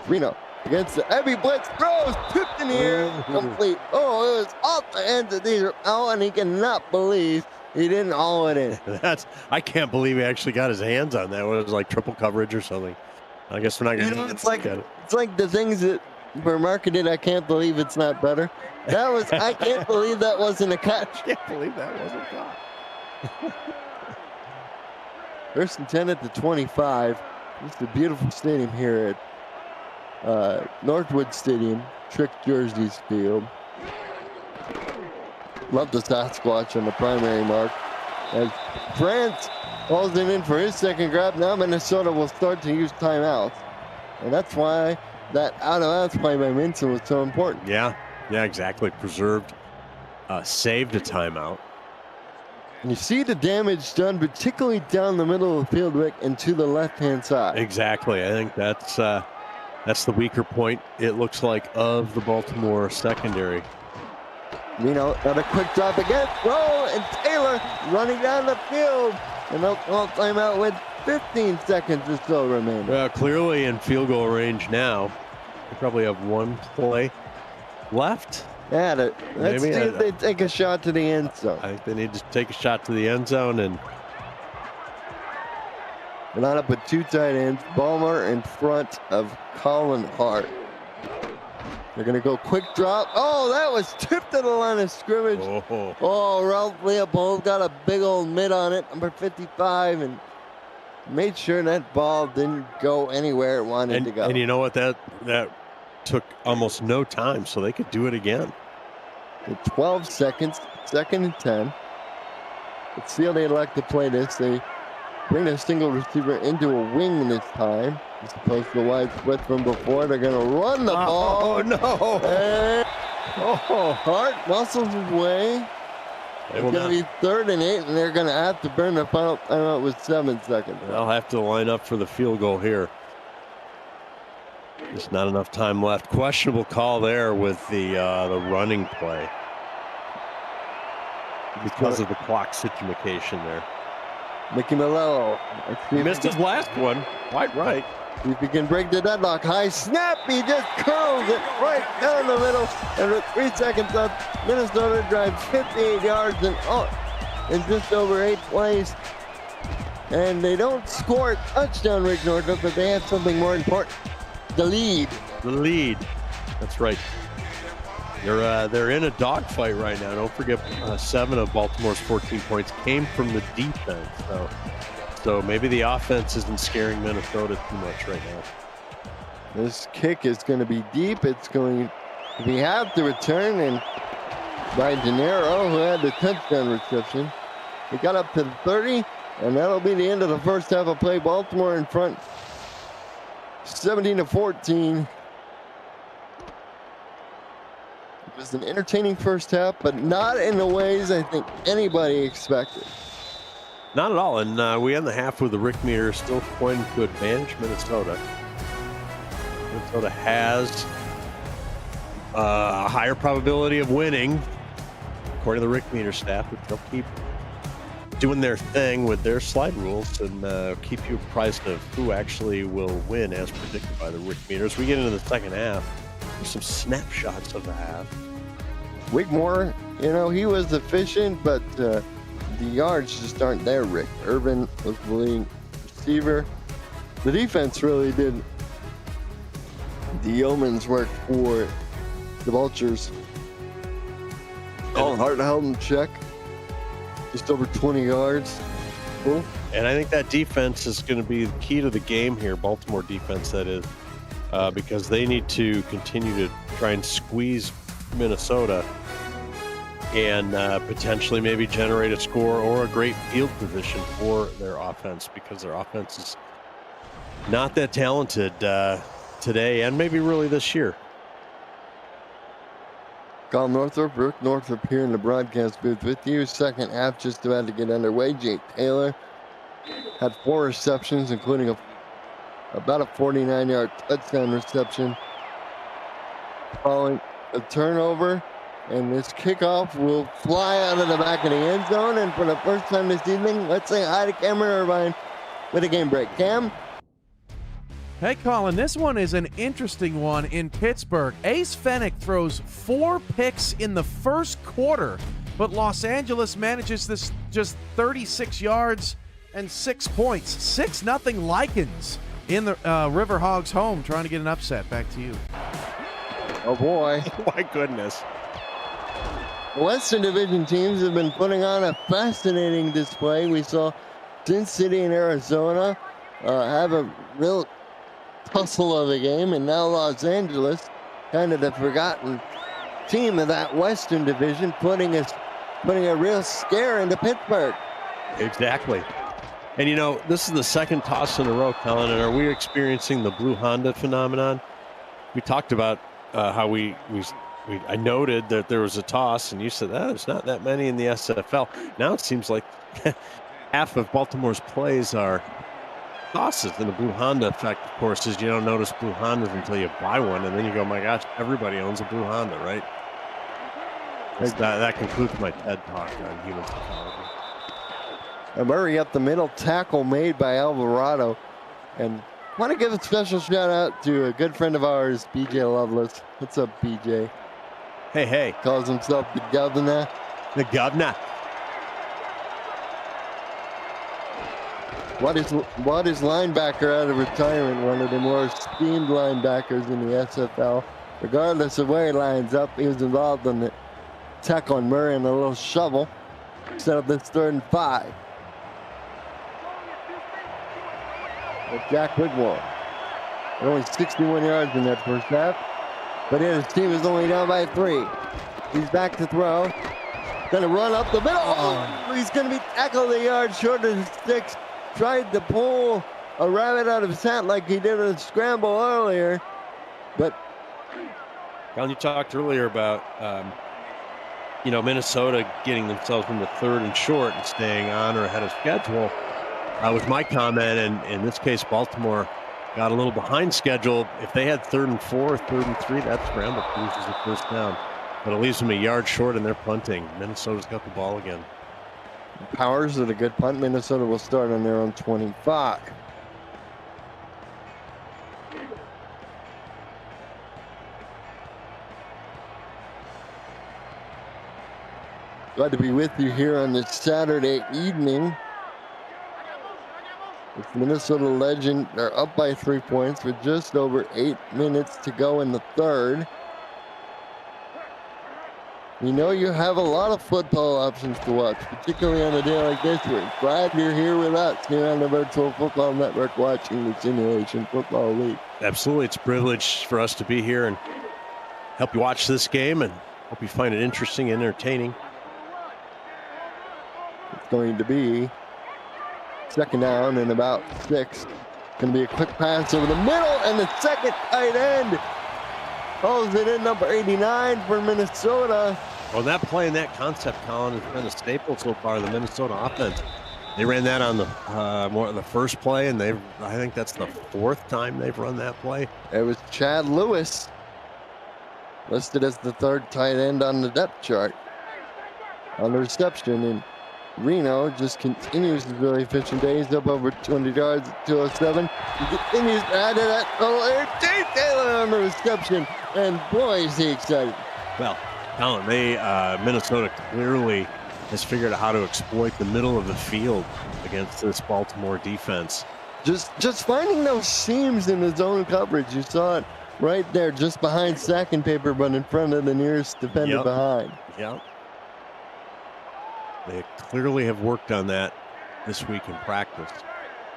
Reno against the heavy blitz, throws, tipped in the air, complete. Oh, it was off the hands of these. Oh, and he cannot believe he didn't haul it in. I can't believe he actually got his hands on that. It was like triple coverage or something. I guess we're not going to it's like the things that were marketed. I can't believe it's not better. That was, I can't believe that wasn't a catch. I can't believe that wasn't caught. First and 10 at the 25. It's a beautiful stadium here at Northwood Stadium, Trick Jerseys Field. Love the Sasquatch on the primary mark. As France calls him in for his second grab, now Minnesota will start to use timeouts. And that's why that out-of-bounds play by Minson was so important. Yeah, exactly. Preserved, saved a timeout. And you see the damage done, particularly down the middle of the field, Rick, and to the left-hand side. Exactly. I think that's the weaker point, it looks like, of the Baltimore secondary. Reno got a quick drop again. Roll, and Taylor running down the field. And they'll call timeout with 15 seconds or so remaining. Clearly in field goal range now. They probably have one play left. Yeah, let's see if they take a shot to the end zone. I think they need to take a shot to the end zone. And line up with two tight ends. Balmer in front of Colin Hart. They're going to go quick drop. Oh, that was tipped to the line of scrimmage. Oh, Ralph Leopold got a big old mitt on it, number 55, and made sure that ball didn't go anywhere it wanted to go. And you know what? That took almost no time, so they could do it again. In 12 seconds, second and 10. Let's see how they elect to play this. They bring a single receiver into a wing this time, as opposed to the wide split from before. They're going to run the ball. Oh, no. And Hart muscles his way. It's going to be 3rd and 8, and they're going to have to burn the final timeout with 7 seconds. They'll have to line up for the field goal here. There's not enough time left. Questionable call there with the running play because of the clock situation there. Mickey Malello. He missed his last one. Quite right. See if he can break the deadlock. High snap. He just curls it right down the middle. And with 3 seconds left, Minnesota drives 58 yards in just over 8 plays. And they don't score a touchdown, Rick Northup, but they have something more important. The lead. The lead. That's right. They're in a dogfight right now. Don't forget, 7 of Baltimore's 14 points came from the defense. So maybe the offense isn't scaring Minnesota too much right now. This kick is going to be deep. It's going to be half the return, and by De Niro, who had the touchdown reception. He got up to the 30, and that'll be the end of the first half of play. Baltimore in front, 17-14. It was an entertaining first half, but not in the ways I think anybody expected. Not at all. And we end the half with the Rick meter still pointing to advantage Minnesota. Minnesota has a higher probability of winning, according to the Rick meter staff, but they'll keep doing their thing with their slide rules and keep you apprised of who actually will win as predicted by the Rick meter. As we get into the second half, there's some snapshots of the half. Wigmore, he was efficient, but the yards just aren't there, Rick. Irvin was the leading receiver. The defense really did the yeoman's work for the Vultures. Hard to hold in check. Just over 20 yards. Cool. And I think that defense is going to be the key to the game here. Baltimore defense, that is. because they need to continue to try and squeeze Minnesota and potentially maybe generate a score or a great field position for their offense, because their offense is not that talented today and maybe really this year. Carl Northrop, Brooke Northrop here in the broadcast booth with you. Second half just about to get underway. Jake Taylor had 4 receptions, including about a 49-yard touchdown reception. Following a turnover, and this kickoff will fly out of the back of the end zone. And for the first time this evening, let's say hi to Cameron Irvine with a game break. Cam? Hey, Colin, this one is an interesting one in Pittsburgh. Ace Fennick throws 4 picks in the first quarter, but Los Angeles manages this just 36 yards and 6 points. 6-0 Lycans in the River Hogs home, trying to get an upset. Back to you. Oh, boy. My goodness. Western Division teams have been putting on a fascinating display. We saw Sin City in Arizona have a real tussle of the game, and now Los Angeles, kind of the forgotten team of that Western Division, putting a real scare into Pittsburgh. Exactly. And you know, this is the second toss in a row, Colin, and are we experiencing the blue Honda phenomenon? We talked about how I noted that there was a toss, and you said, there's not that many in the SFL. Now it seems like half of Baltimore's plays are tosses. And the blue Honda effect, of course, is you don't notice blue Hondas until you buy one, and then you go, my gosh, everybody owns a blue Honda, right? That concludes my TED Talk on human psychology. A Murray up the middle tackle made by Alvarado. And I want to give a special shout out to a good friend of ours, BJ Loveless. What's up, BJ? Hey. Calls himself the governor. The governor. What is linebacker out of retirement, one of the more esteemed linebackers in the SFL. Regardless of where he lines up, he was involved in the tackle on Murray and a little shovel. Set up this 3rd and 5. With Jack Wigmore. Only 61 yards in that first half. But his team is only down by 3. He's back to throw. Gonna run up the middle. Oh, he's gonna be tackled a yard short of the sticks. Tried to pull a rabbit out of his hat like he did a scramble earlier. But Colin, you talked earlier about Minnesota getting themselves into 3rd and short and staying on or ahead of schedule. Was my comment, and in this case, Baltimore got a little behind schedule. If they had 3rd and 4, 3rd and 3, that scramble produces a first down. But it leaves them a yard short, and they're punting. Minnesota's got the ball again. Powers with a good punt. Minnesota will start on their own 25. Glad to be with you here on this Saturday evening. With Minnesota Legend, they're up by 3 points with just over 8 minutes to go in the 3rd. We know you have a lot of football options to watch, particularly on a day like this. We're glad you're here with us here on the Virtual Football Network watching the Simulation Football League. Absolutely. It's a privilege for us to be here and help you watch this game, and hope you find it interesting and entertaining. It's going to be 2nd down and about 6. Going to be a quick pass over the middle, and the second tight end holds it in, number 89 for Minnesota. Well, that play and that concept, Colin, has been a staple so far of the Minnesota offense. They ran that on the first play, and I think that's the 4th time they've run that play. It was Chad Lewis, listed as the 3rd tight end on the depth chart. On the reception, and Reno just continues his really efficient day. He's up over 200 yards at 207. He continues to add to that. Jay Taylor on the reception, and boy, is he excited. Well, Colin, Minnesota clearly has figured out how to exploit the middle of the field against this Baltimore defense. Just finding those seams in the zone coverage. You saw it right there, just behind sack and paper, but in front of the nearest defender behind. Yep. They clearly have worked on that this week in practice.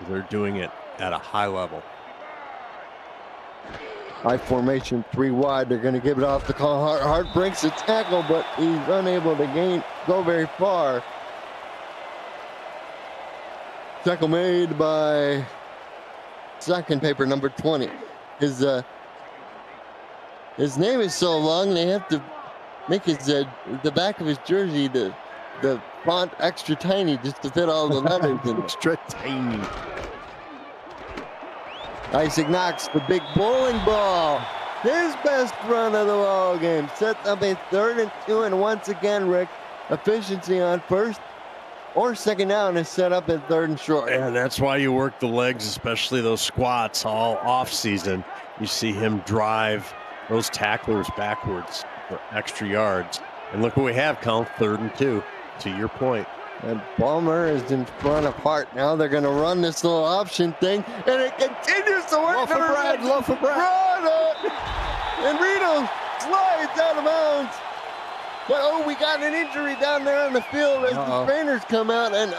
They're doing it at a high level. High formation, 3 wide. They're going to give it off to Colin Hart. Hart breaks the tackle, but he's unable to go very far. Tackle made by second paper number 20. His name is so long they have to make his the back of his jersey the font extra tiny just to fit all the letters in. Extra tiny. Isaac Knox, the big bowling ball. His best run of the ball game. Sets up a 3rd and 2, and once again, Rick, efficiency on first or second down is set up at 3rd and short. And that's why you work the legs, especially those squats all off season. You see him drive those tacklers backwards for extra yards. And look what we have, Colin, 3rd and 2, to your point. And Palmer is in front of Hart. Now they're going to run this little option thing, and it continues to work. Loaf of bread, loaf of bread. And Reno slides out of bounds. But we got an injury down there on the field as the trainers come out, and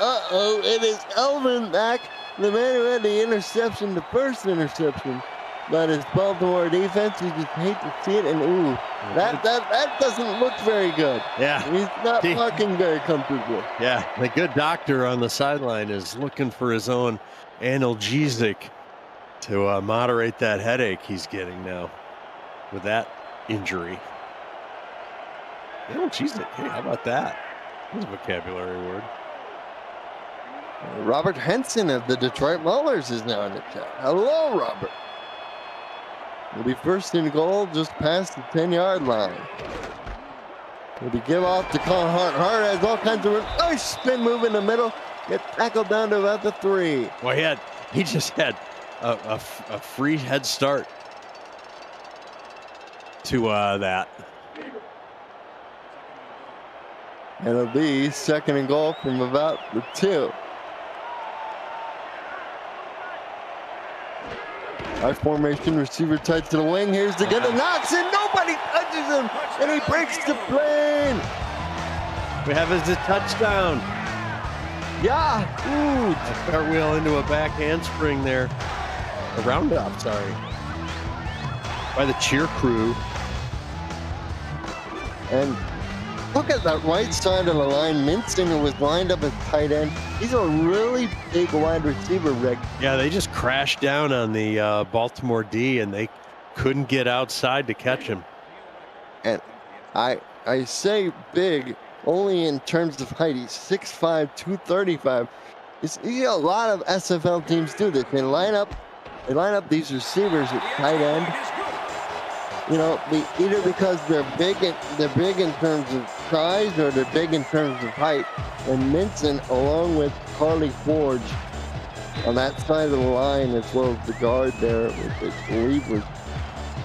it is Elvin back, the man who had the interception, the first interception. But his Baltimore defense, you just hate to see it, and that doesn't look very good. Yeah. He's not walking very comfortably. Yeah, the good doctor on the sideline is looking for his own analgesic to moderate that headache he's getting now with that injury. Analgesic, hey, how about that? That's a vocabulary word. Robert Henson of the Detroit Maulers is now in the chat. Hello, Robert. Will be first and goal just past the 10-yard line. Will be give off to Colin Hart. Hart has all kinds of nice spin move in the middle. Get tackled down to about the 3. Well, he just had a free head start to that. And it'll be 2nd and goal from about the 2. High formation, receiver tight to the wing. Here's the get, knocks in. Nobody touches him, and he breaks the plane. We have a touchdown. Yeah. Ooh, a cartwheel into a back handspring there. A roundoff, sorry. By the cheer crew. And look at that right side of the line. Minsinger was lined up as tight end. He's a really big wide receiver, Rick. Yeah, they just crashed down on the Baltimore D, and they couldn't get outside to catch him. And I say big only in terms of height. He's 6'5", 235. A lot of SFL teams do this. They line up these receivers at tight end. Either because they're big in terms of size, or they're big in terms of height. And Minson, along with Carly Forge, on that side of the line, as well as the guard there, which I believe was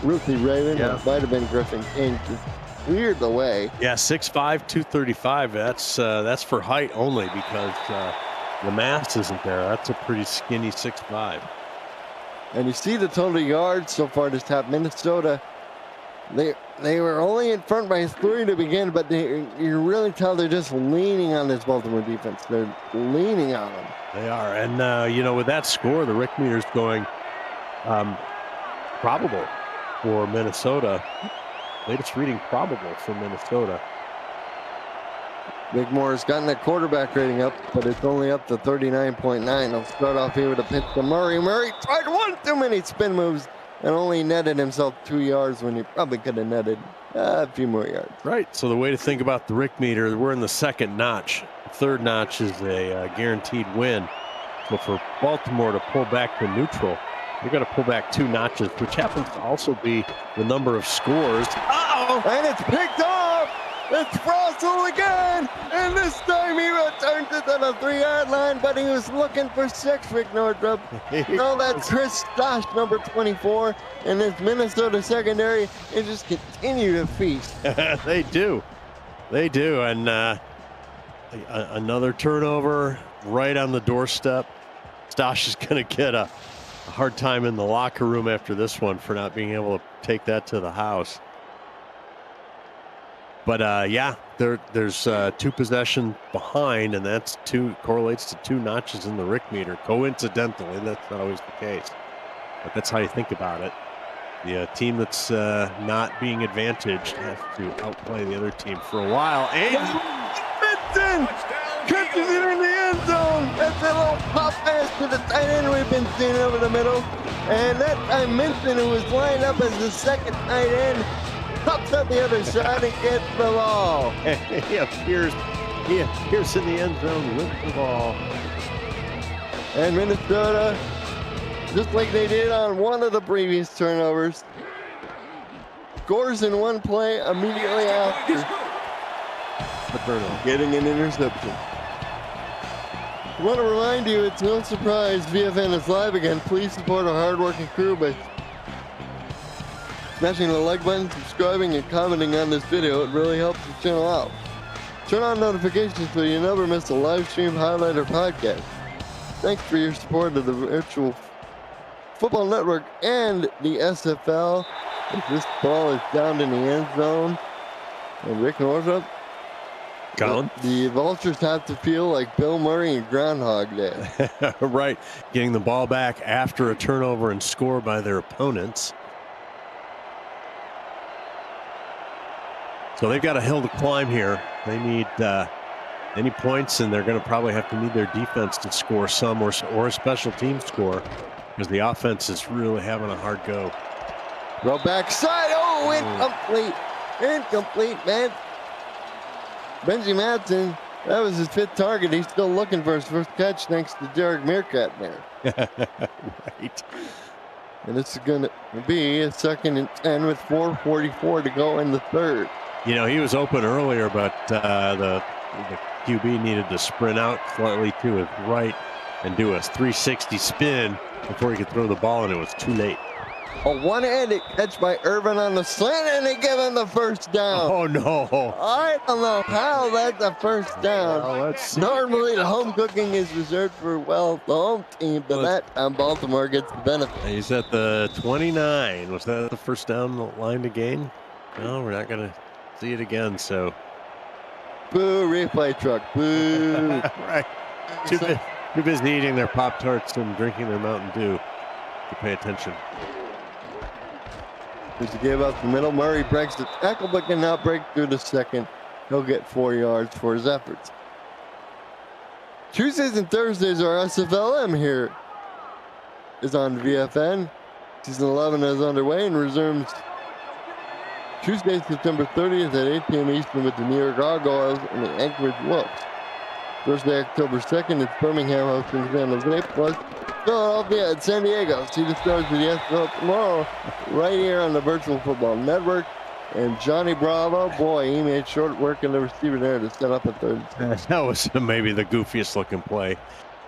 Ruthie Raven, or it might have been Griffin King, just cleared the way. Yeah, 6'5", 235. That's for height only, because the mass isn't there. That's a pretty skinny 6'5". And you see the total yards so far this half. Minnesota, they were only in front by 3 to begin, but you really tell they're just leaning on this Baltimore defense. They're leaning on them. They are. And, with that score, the Rick meter's going probable for Minnesota. Latest reading probable for Minnesota. Big Moore's gotten that quarterback rating up, but it's only up to 39.9. I'll start off here with a pitch to Murray. Murray tried one too many spin moves and only netted himself 2 yards when he probably could have netted a few more yards. Right. So the way to think about the Rick meter, we're in the 2nd notch. The 3rd notch is a guaranteed win. So for Baltimore to pull back to neutral, you're going to pull back 2 notches, which happens to also be the number of scores. Uh-oh! And it's picked off! It's Frossel again! And this time he returns it to the 3-yard line, but he was looking for 6, Rick Northrop. No, that's Chris Stosh, number 24, and this Minnesota secondary, they just continue to feast. They do. And another turnover right on the doorstep. Stosh is going to get a hard time in the locker room after this one for not being able to take that to the house. But there's 2 possessions behind, and that's correlates to 2 notches in the Rick meter. Coincidentally, that's not always the case, but that's how you think about it. The team that's not being advantaged has to outplay the other team for a while. And Benson catches it in the end zone. That's a little pop pass to the tight end we've been seeing over the middle. And that time Minson, who was lined up as the second tight end, pops up the other side and gets the ball. he appears in the end zone with the ball. And Minnesota, just like they did on one of the previous turnovers, scores in one play immediately after The turnover. getting an interception. I want to remind you, it's no surprise VFN is live again. Please support our hardworking crew by smashing the like button, subscribing, and commenting on this video. It really helps the channel out. Turn on notifications so you never miss a live stream, highlight, or podcast. Thanks for your support of the Virtual Football Network and the SFL. As this ball is down in the end zone. And Rick Northup, Colin? the Vultures have to feel like Bill Murray and Groundhog Day. Right. Getting the ball back after a turnover and score by their opponents. So they've got a hill to climb here. They need any points, and they're going to probably have to need their defense to score some or a special team score, because the offense is really having a hard go. Throw backside. Oh, incomplete. Incomplete, man. Benji Madsen, that was his fifth target. He's still looking for his first catch thanks to Derek Meerkat there. Right. And this is going to be a 2nd and 10 with 4:44 to go in the third. You know, he was open earlier, but the QB needed to sprint out slightly to his right and do a 360 spin before he could throw the ball, and it was too late. A one-handed catch by Irvin on the slant, and they give him the first down. Oh, no. I don't know how that's a first down. Well, let's see. Normally, the home cooking is reserved for, well, the home team, but that time Baltimore gets the benefit. He's at the 29. Was that the first down line to gain? No, we're not going to see it again, so. Boo, replay truck, boo. Right. Too busy eating their Pop-Tarts and drinking their Mountain Dew to pay attention. He gave up the middle. Murray breaks the tackle, but cannot break through the second. He'll get 4 yards for his efforts. Tuesdays and Thursdays are SFLM here. Is on VFN. Season 11 is underway and resumes Tuesday, September 30th at 8 p.m. Eastern with the New York Gargoyles and the Anchorage Wolves. Thursday, October 2nd, it's Birmingham hosting San Jose, plus Philadelphia at San Diego. See the stars of the SFL tomorrow right here on the Virtual Football Network. And Johnny Bravo, boy, he made short work in the receiver there to set up a third. That was maybe the goofiest looking play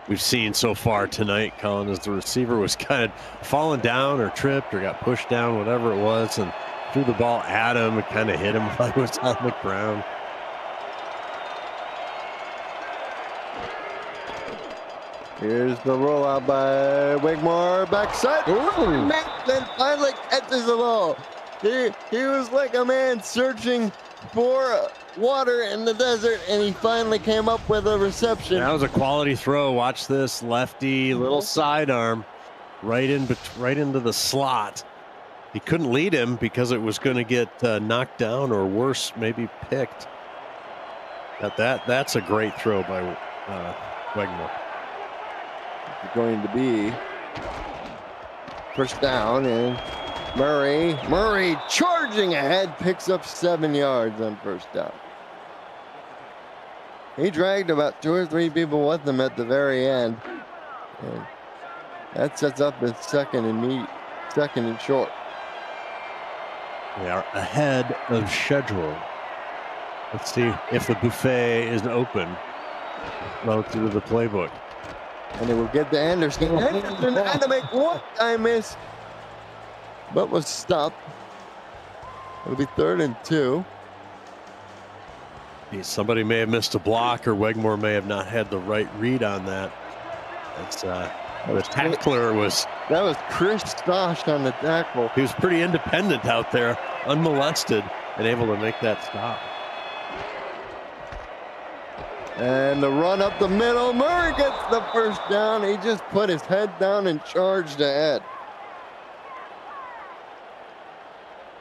we've seen so far tonight, Colin, as the receiver was kind of falling down or tripped or got pushed down, whatever it was, and threw the ball at him and kind of hit him while he was on the ground. Here's the rollout by Wigmore, backside. Maxton finally catches the ball. He was like a man searching for water in the desert, and he finally came up with a reception. That was a quality throw. Watch this lefty little sidearm right into the slot. He couldn't lead him because it was going to get knocked down or worse, maybe picked. That's a great throw by Wigmore. It's going to be first down, and Murray charging ahead, picks up 7 yards on first down. He dragged about 2 or 3 people with him at the very end, and that sets up his second and short. They are ahead of schedule. Let's see if the buffet is open relative to the playbook. And it will get to Anderson. Anderson had to make one time miss, but was stopped. It'll be 3rd and 2. Somebody may have missed a block, or Wigmore may have not had the right read on that. That's the tackler was. That was Chris Stosh on the tackle. He was pretty independent out there, unmolested, and able to make that stop. And the run up the middle. Murray gets the first down. He just put his head down and charged ahead.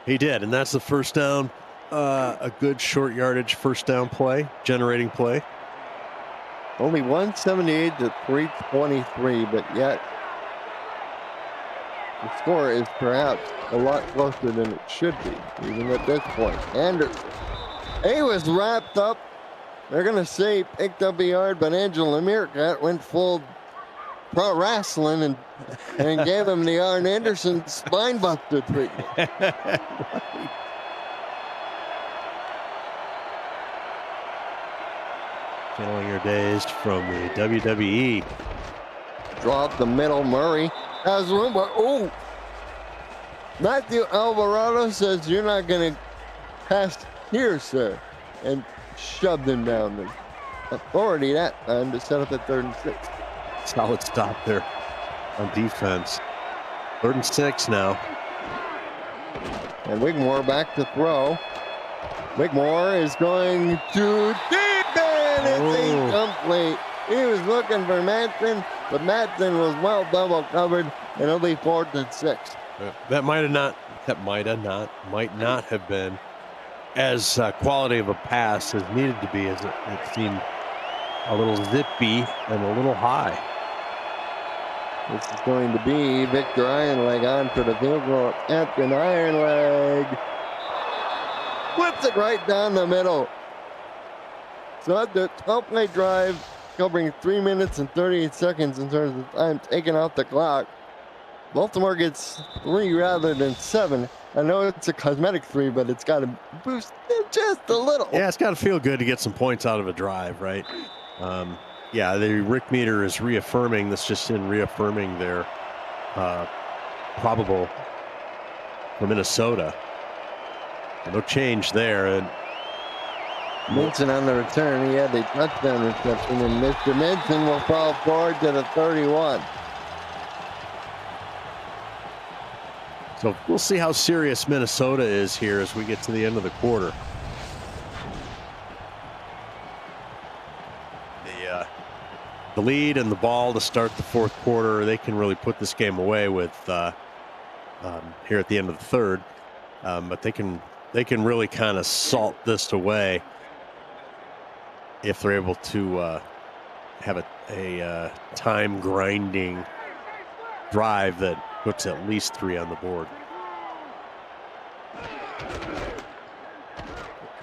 He did, and that's the first down. A good short yardage first down play, generating play. Only 178 to 323, but yet the score is perhaps a lot closer than it should be, even at this point. Anderson, he was wrapped up. They're going to say picked up a yard, but Angela Meerkat went full pro wrestling and gave him the Arn Anderson spine buster treatment. Channeling your days from the WWE. Drop the middle. Murray has room, but oh, Matthew Alvarado says you're not going to pass here, sir, and shoved him down. The authority that time to set up at 3rd and 6. Solid stop there on defense. 3rd and 6 now. And Wigmore back to throw. Wigmore is going to deep, and it's incomplete. He was looking for Madsen, but Madsen was well double covered, and it'll be 4th and 6. That might not have been as quality of a pass as needed to be, as it seemed a little zippy and a little high. This is going to be Victor Ironleg on for the field goal. Captain Ironleg flips it right down the middle. So at the 12-play drive, covering 3 minutes and 38 seconds in terms of time taken off the clock, Baltimore gets 3 rather than 7. I know it's a cosmetic 3, but it's got to boost it just a little. Yeah, it's got to feel good to get some points out of a drive, right? Yeah, the Rick meter is reaffirming this, just in reaffirming their probable for Minnesota. No change there. And Minson on the return, he had a touchdown reception, and Mr. Minson will fall forward to the 31. so we'll see how serious Minnesota is here as we get to the end of the quarter. The lead and the ball to start the 4th quarter, they can really put this game away with here at the end of the 3rd. But they can really kind of salt this away if they're able to have a time grinding drive that puts at least 3 on the board.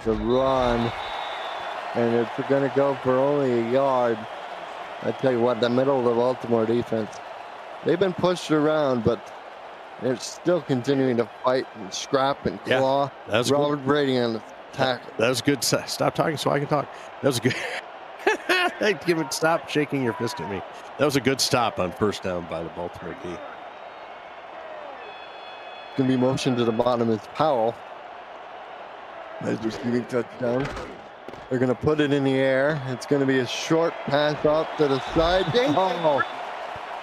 The run, and it's going to go for only a yard. I tell you what, the middle of the Baltimore defense, they've been pushed around, but they're still continuing to fight and scrap and claw. Yeah, that's Robert good. Brady on the tackle. That was good. Stop talking so I can talk. That was good. Stop shaking your fist at me. That was a good stop on 1st down by the Baltimore D. Going to be motion to the bottom is Powell. Nice receiving touchdown. They're going to put it in the air. It's going to be a short pass off to the side. Oh,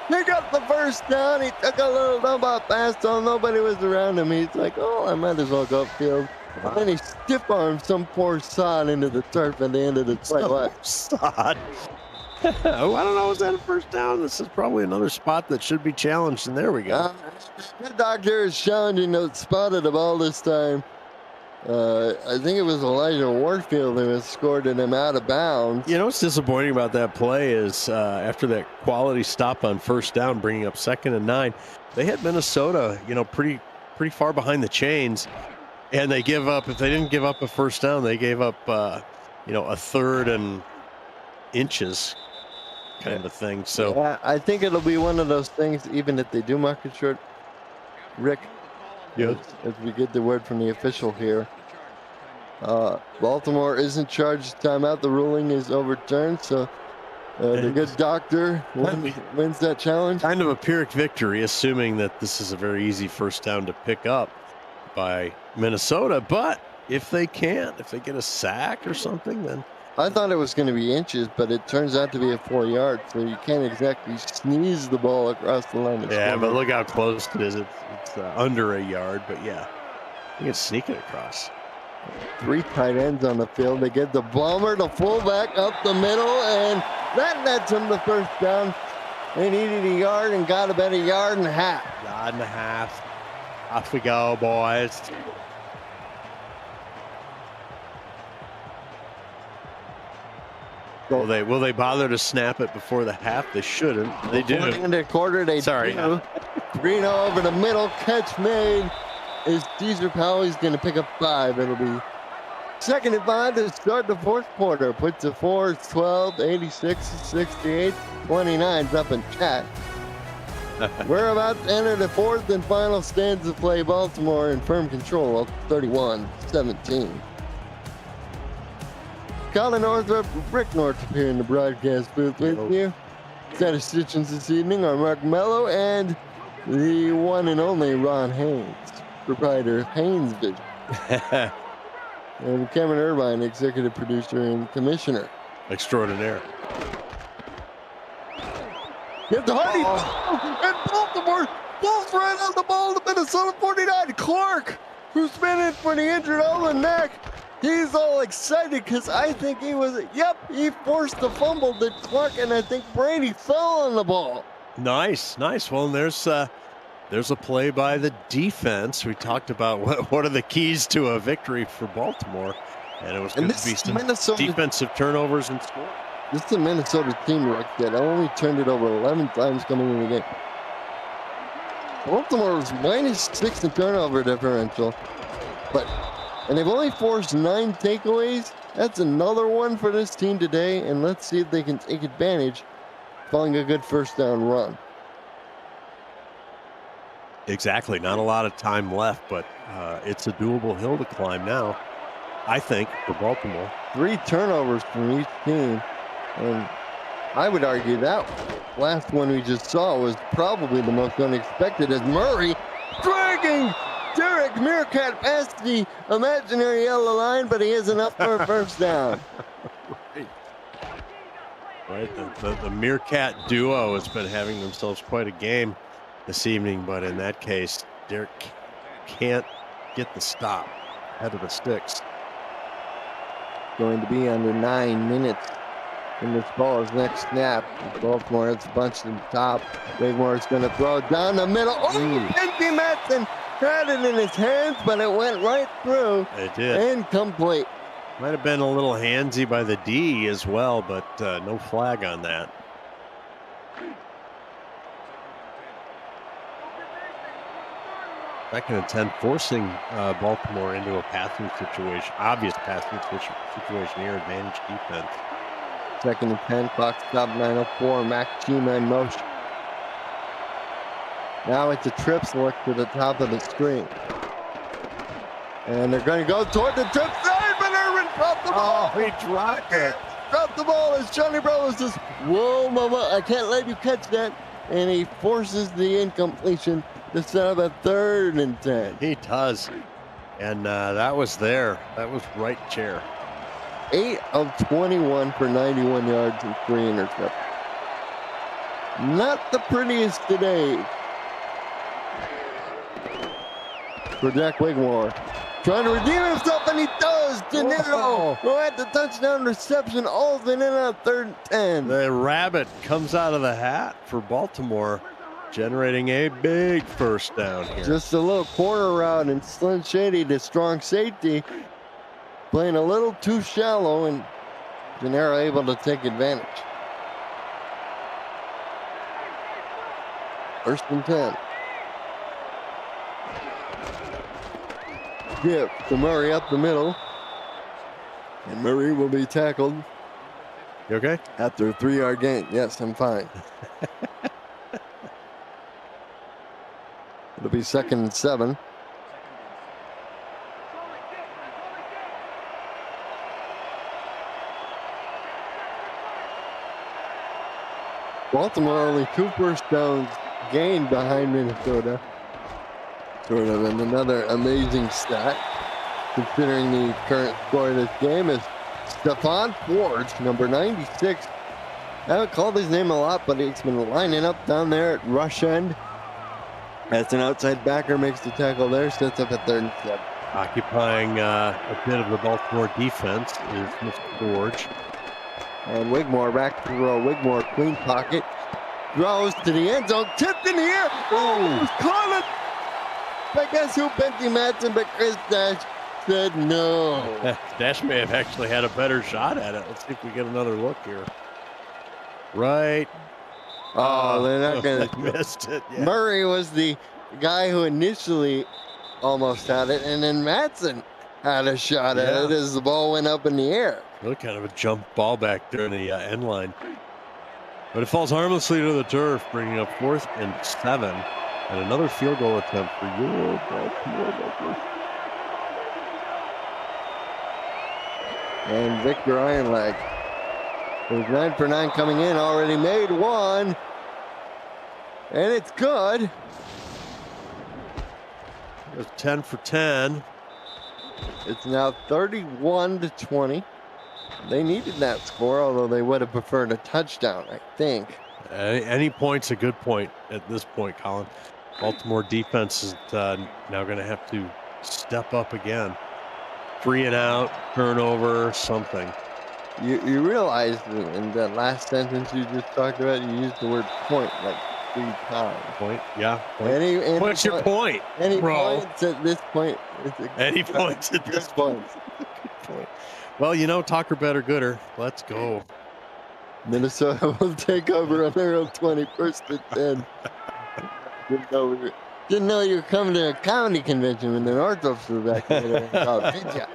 he got the 1st down. He took a little dump off pass, so nobody was around him. He's like, oh, I might as well go upfield. And then he stiff armed some poor sod into the turf at the end of the play. What? Sod. Oh, I don't know. Is that a 1st down? This is probably another spot that should be challenged, and there we go. The doctor is challenging the spot of the ball this time. I think it was Elijah Warfield who escorted him out of bounds. You know what's disappointing about that play is after that quality stop on 1st down, bringing up 2nd and 9, they had Minnesota, pretty far behind the chains, and they give up. If they didn't give up a 1st down, they gave up, a 3rd and inches kind of thing. So yeah, I think it'll be one of those things, even if they do mark it short, Rick. Yeah. As we get the word from the official here, Baltimore isn't charged timeout. The ruling is overturned, so the good doctor wins that challenge. Kind of a Pyrrhic victory, assuming that this is a very easy 1st down to pick up by Minnesota. But if they can't, if they get a sack or something, then I thought it was going to be inches, but it turns out to be a 4 yard, so you can't exactly sneeze the ball across the line. Yeah, but look how close it is. It's under a yard, but yeah, you can sneak it across. 3 tight ends on the field. They get the bomber, the fullback up the middle, and that nets him the 1st down. They needed a yard and got about a yard and a half. Yard and a half. Off we go, boys. Will they bother to snap it before the half? They shouldn't. They do. In the quarter, they Sorry. do. Greeno over the middle, catch made. Is Caesar Powell? He's going to pick up 5. It'll be 2nd and 5 to start the 4th quarter. Puts the 4, 12, 86, 68, 29's up in chat. We're about to enter the 4th and final stanza play. Baltimore in firm control of 31-17. Colin Northrup, Rick North here in the broadcast booth with you. Statisticians this evening are Mark Mello and the one and only Ron Haynes, proprietor of Haynes Vision. And Cameron Irvine, executive producer and commissioner. Extraordinaire. Get the Hardy, and Baltimore pulls right on the ball to Minnesota 49. Clark, who's been in for the injured Olin neck, he's all excited because I think he forced the fumble to Clark, and I think Brady fell on the ball. Nice. Well, there's a play by the defense. We talked about what are the keys to a victory for Baltimore, and it was going to be some defensive turnovers and score. This is a Minnesota team that only turned it over 11 times coming in the game. Baltimore was -6 in turnover differential, and they've only forced 9 takeaways. That's another one for this team today, and let's see if they can take advantage following a good first down run. Exactly. Not a lot of time left, but it's a doable hill to climb now, I think, for Baltimore. 3 turnovers from each team. And I would argue that last one we just saw was probably the most unexpected, as Murray dragging Derek Meerkat past the imaginary yellow line, but he is enough for a first down. Right. The Meerkat duo has been having themselves quite a game this evening, but in that case, Derek can't get the stop head of the sticks. Going to be under 9 minutes in this ball's next snap. Baltimore has bunched in the top. Wigmore's going to throw it down the middle. Benji Matson had it in his hands, but it went right through. It did. Incomplete. Might have been a little handsy by the D as well, but no flag on that. Second and 10, forcing Baltimore into a passing situation, obvious passing situation here, advantage defense. 2nd and 10, clock stop 9:04. Mac Chima in motion. Now it's a trip select to the top of the screen. And they're going to go toward the trip side, but Irvin dropped the ball. Oh, he dropped it. Dropped the ball as Johnny Brothers says, "Whoa, mama, I can't let you catch that." And he forces the incompletion to set up a 3rd and 10. He does. And that was there. That was right chair. 8 of 21 for 91 yards and 3 interceptions. Not the prettiest today for Jack Wigmore. Trying to redeem himself, and he does. De Niro, who had the touchdown reception, all in on 3rd and 10. The rabbit comes out of the hat for Baltimore, generating a big first down here. Just a little corner route, and Slim Shady, the strong safety, playing a little too shallow, and De Niro able to take advantage. 1st and 10. Give to Murray up the middle. And Murray will be tackled. You okay? After a 3-yard gain. Yes, I'm fine. It'll be 2nd and 7. Baltimore only 2 first downs gained behind Minnesota. Sort of another amazing stat, considering the current score of this game, is Stephon Forge, number 96. I haven't called his name a lot, but he's been lining up down there at rush end. As an outside backer, makes the tackle there, sets up at 3rd and 7. Occupying a bit of the Baltimore defense is Mr. Forge. And Wigmore back to throw. Wigmore, clean pocket. Throws to the end zone. Tipped in the air. Oh, caught it. I guess who? Benji Matson, but Chris Dash said no. Dash may have actually had a better shot at it. Let's see if we get another look here. Right. Oh, they're not going they to. missed it. Yeah. Murray was the guy who initially almost had it, and then Madsen had a shot at it as the ball went up in the air. Really kind of a jump ball back there in the end line. But it falls harmlessly to the turf, bringing up 4th and 7. And another field goal attempt for your Baltimore Ravens. And Victor Ironleg, who's 9 for 9 coming in, already made one. And it's good. It's 10 for 10. It's now 31-20. They needed that score, although they would have preferred a touchdown, I think. Any point's a good point at this point, Colin. Baltimore defense is now going to have to step up again. 3 and out, turnover, something. You realize in that last sentence you just talked about, you used the word point like 3 times. Point, yeah. Point. What's your point, Any bro? points at this point? Any points at this point? Well, you know, talker better gooder. Let's go. Minnesota will take over on their own 21st and 10. Didn't know you were coming to a comedy convention when the Northrup's were back there. Oh, did ya?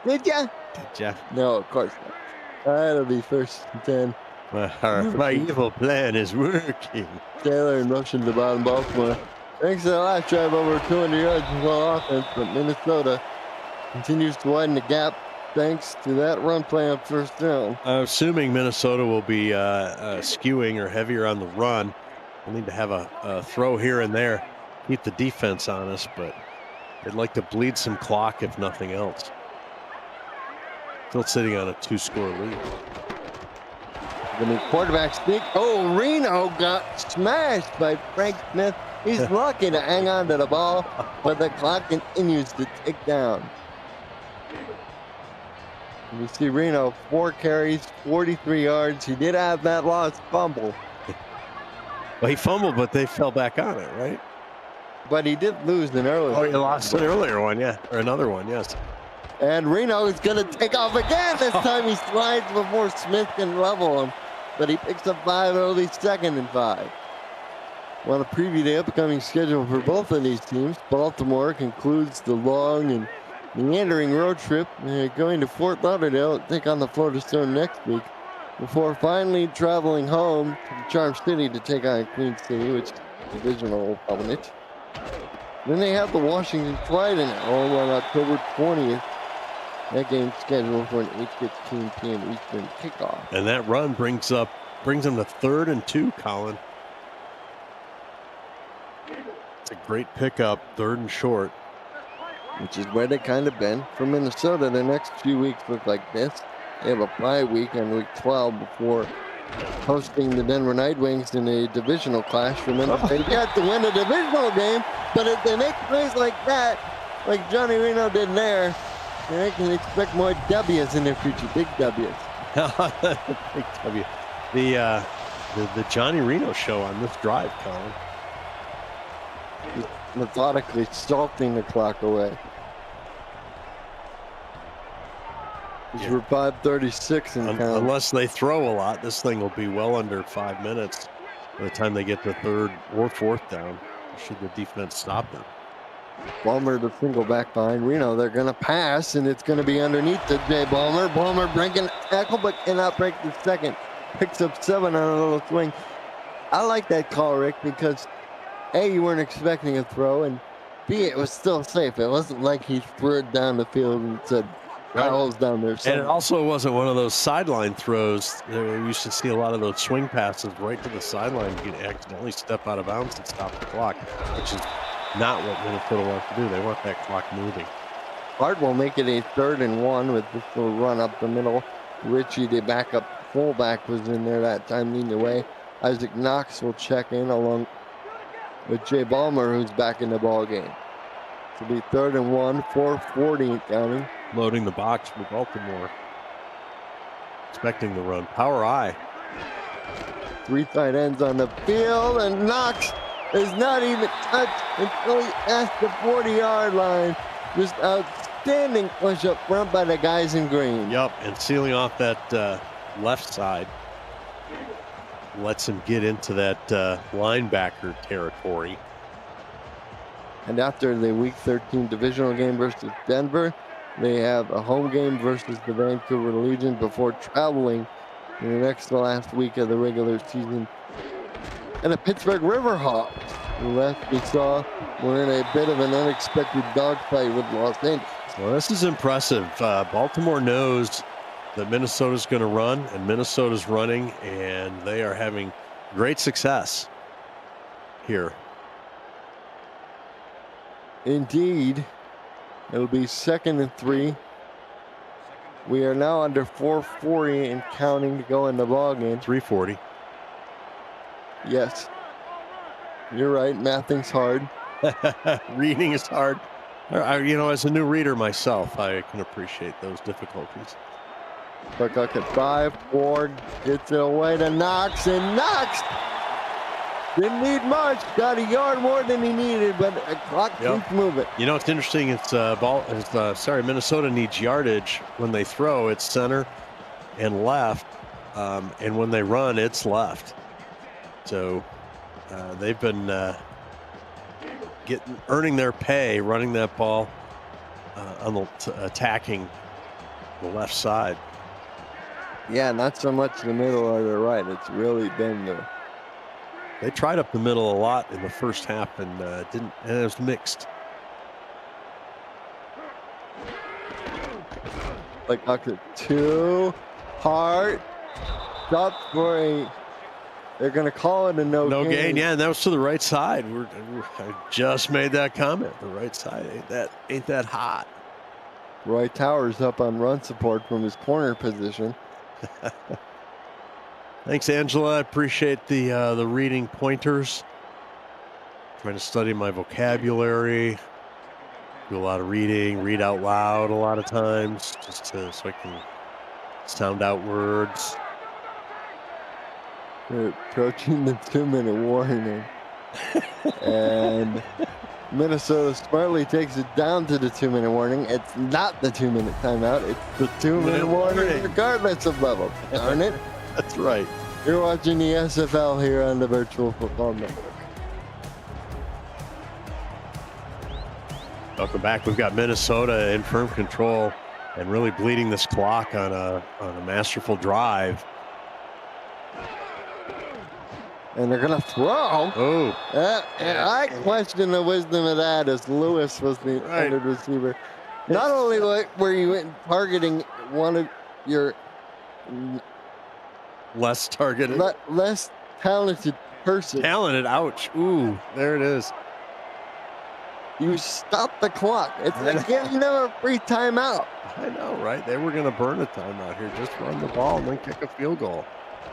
Did ya? Did ya? No, of course not. That'll be 1st and 10. My evil plan is working. Taylor in motion to the bottom, Baltimore. Thanks to the last drive, over 200 yards in total offense, but Minnesota continues to widen the gap thanks to that run play on 1st down. I'm assuming Minnesota will be skewing or heavier on the run. We'll need to have a throw here and there, keep the defense honest, but they'd like to bleed some clock if nothing else. Still sitting on a 2-score lead. The quarterback sneak. Oh, Reno got smashed by Frank Smith. He's lucky to hang on to the ball, but the clock continues to tick down. You see Reno, 4 carries, 43 yards. He did have that lost fumble. Well, he fumbled, but they fell back on it, right? But he did lose an earlier. Oh, he lost an earlier one, yeah. Or another one, yes. And Reno is going to take off again. This time he slides before Smith can level him. But he picks up 5 early, 2nd and 5. Want to preview the upcoming schedule for both of these teams. Baltimore concludes the long and meandering road trip, going to Fort Lauderdale to take on the Florida Storm next week, before finally traveling home to Charm City to take on Queen City, which is a divisional opponent. Then they have the Washington Trident at home on October 20th. That game's scheduled for an 8:15 p.m. Eastern kickoff. And that run brings them to 3rd and 2, Colin. It's a great pickup, 3rd and short. Which is where they kind of been. For Minnesota, the next few weeks look like this. They have a bye week on week 12 before hosting the Denver Nightwings in a divisional clash. Remember, they got to win a divisional game, but if they make plays like that, like Johnny Reno did there, they can expect more W's in their future, big W's. Big W. The Johnny Reno show on this drive, Colin. Just methodically salting the clock away. We're 5:36 and count. Unless they throw a lot, this thing will be well under 5 minutes by the time they get to 3rd or 4th down. Should the defense stop them? Balmer the single back behind Reno. They're going to pass, and it's going to be underneath to Jay Balmer. Balmer breaking a tackle, but cannot break the 2nd. Picks up 7 on a little swing. I like that call, Rick, because A, you weren't expecting a throw, and B, it was still safe. It wasn't like he threw it down the field and said, "Owls down there." And it also wasn't one of those sideline throws. We used to see a lot of those swing passes right to the sideline. You can accidentally step out of bounds and stop the clock, which is not what Minnesota wants to do. They want that clock moving. Hart will make it a 3rd and 1 with this little run up the middle. Richie, the backup fullback, was in there that time leading the way. Isaac Knox will check in along with Jay Balmer, who's back in the ball game. It'll be 3rd and 1, 4:40 counting. Loading the box for Baltimore. Expecting the run. Power I. 3 tight ends on the field, and Knox is not even touched until he passed the 40-yard line. Just outstanding push up front by the guys in green. Yep, and sealing off that left side lets him get into that linebacker territory. And after the Week 13 divisional game versus Denver, they have a home game versus the Vancouver Legion before traveling in the next to last week of the regular season. And the Pittsburgh Riverhawks, who last we saw, were in a bit of an unexpected dogfight with Los Angeles. Well, this is impressive. Baltimore knows that Minnesota's going to run, and Minnesota's running, and they are having great success here. Indeed, it'll be 2nd and 3. We are now under 4:40 and counting to go in the ball game. 3:40. Yes, you're right. Mathing's hard. Reading is hard. You know, as a new reader myself, I can appreciate those difficulties. Buck at 5-4, gets it away to Knox, and Knox didn't need much. Got a yard more than he needed, but the clock keeps moving. You know, it's interesting. Minnesota needs yardage when they throw. It's center and left, and when they run, it's left. So they've been earning their pay, running that ball attacking the left side. Yeah, not so much the middle or the right. It's really been the. They tried up the middle a lot in the first half and didn't. And it was mixed. Like Dr. 2, Hart, stop for a. They're going to call it a no gain. Yeah, and that was to the right side. I just made that comment. The right side ain't that hot. Roy Towers up on run support from his corner position. Thanks, Angela. I appreciate the reading pointers. Trying to study my vocabulary. Do a lot of reading. Read out loud a lot of times, so I can sound out words. We're approaching the 2-minute warning. And Minnesota smartly takes it down to the 2-minute warning. It's not the 2-minute timeout. It's the 2-minute warning regardless of level. Darn it. That's right. You're watching the SFL here on the Virtual Football Network. Welcome back. We've got Minnesota in firm control and really bleeding this clock on a masterful drive. And they're going to throw. Oh. And I question the wisdom of that, as Lewis was the intended receiver. Not only were you targeting one of your less targeted, less talented person. Talented, ouch. Ooh, there it is. You stopped the clock. It's like giving them a free timeout. I know, right? They were going to burn a timeout here. Just run the ball and then kick a field goal.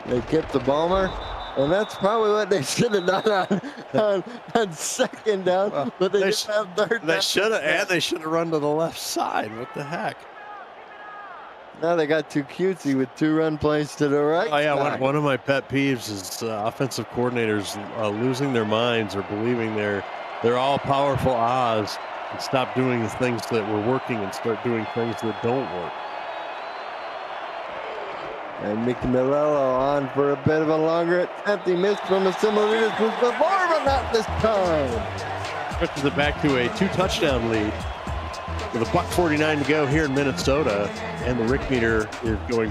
They kept the Balmer, and that's probably what they should have done on second down. Well, but they didn't have third down. They should have, and they should have run to the left side. What the heck? Now they got too cutesy with 2 run plays to the right. Oh yeah, side. one of my pet peeves is offensive coordinators losing their minds or believing they're all powerful Oz and stop doing the things that were working and start doing things that don't work. And Mickey Milello on for a bit of a longer attempt. He missed from a similar distance before, but not this time. Stretches it back to a 2-touchdown lead with $1:49 to go here in Minnesota, and the Rick meter is going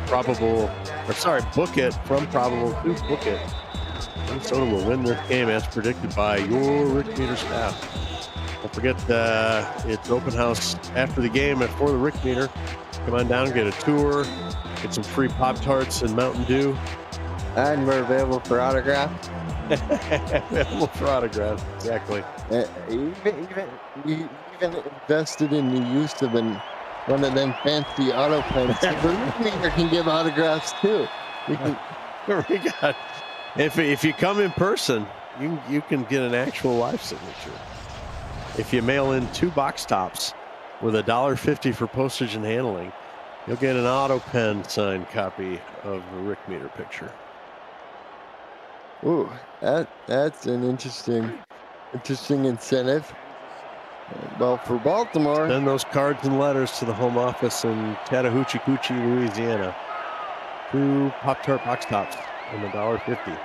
book it from probable to book it. Minnesota will win this game as predicted by your Rick meter staff. Don't forget it's open house after the game for the Rick meter. Come on down, get a tour, get some free Pop-Tarts and Mountain Dew. And we're available for autographs. Available for autographs, exactly. Even invested in the use of one of them fancy auto pens. The Rick meter can give autographs too. If you come in person, you can get an actual live signature. If you mail in 2 box tops with $1.50 for postage and handling, you'll get an auto pen signed copy of the Rick meter picture. Ooh, that's an interesting incentive. Well, for Baltimore, Send those cards and letters to the home office in Chattahoochee Coochie, Louisiana. 2 Pop-Tart box tops and $1.50.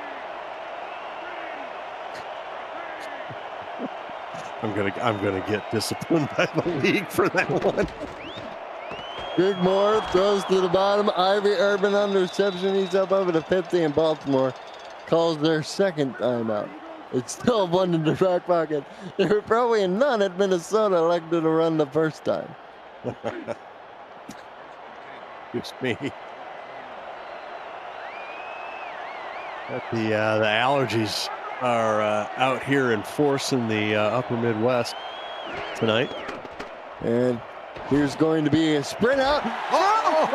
I'm gonna get disciplined by the league for that one. Grigmore throws to the bottom. Ivy Urban on the reception. He's up over the 50, and Baltimore calls their second timeout. It's still one in the back pocket. There were probably none at Minnesota elected to run the first time. Excuse me. The allergies are out here in force in the upper Midwest tonight. And here's going to be a sprint out. Oh,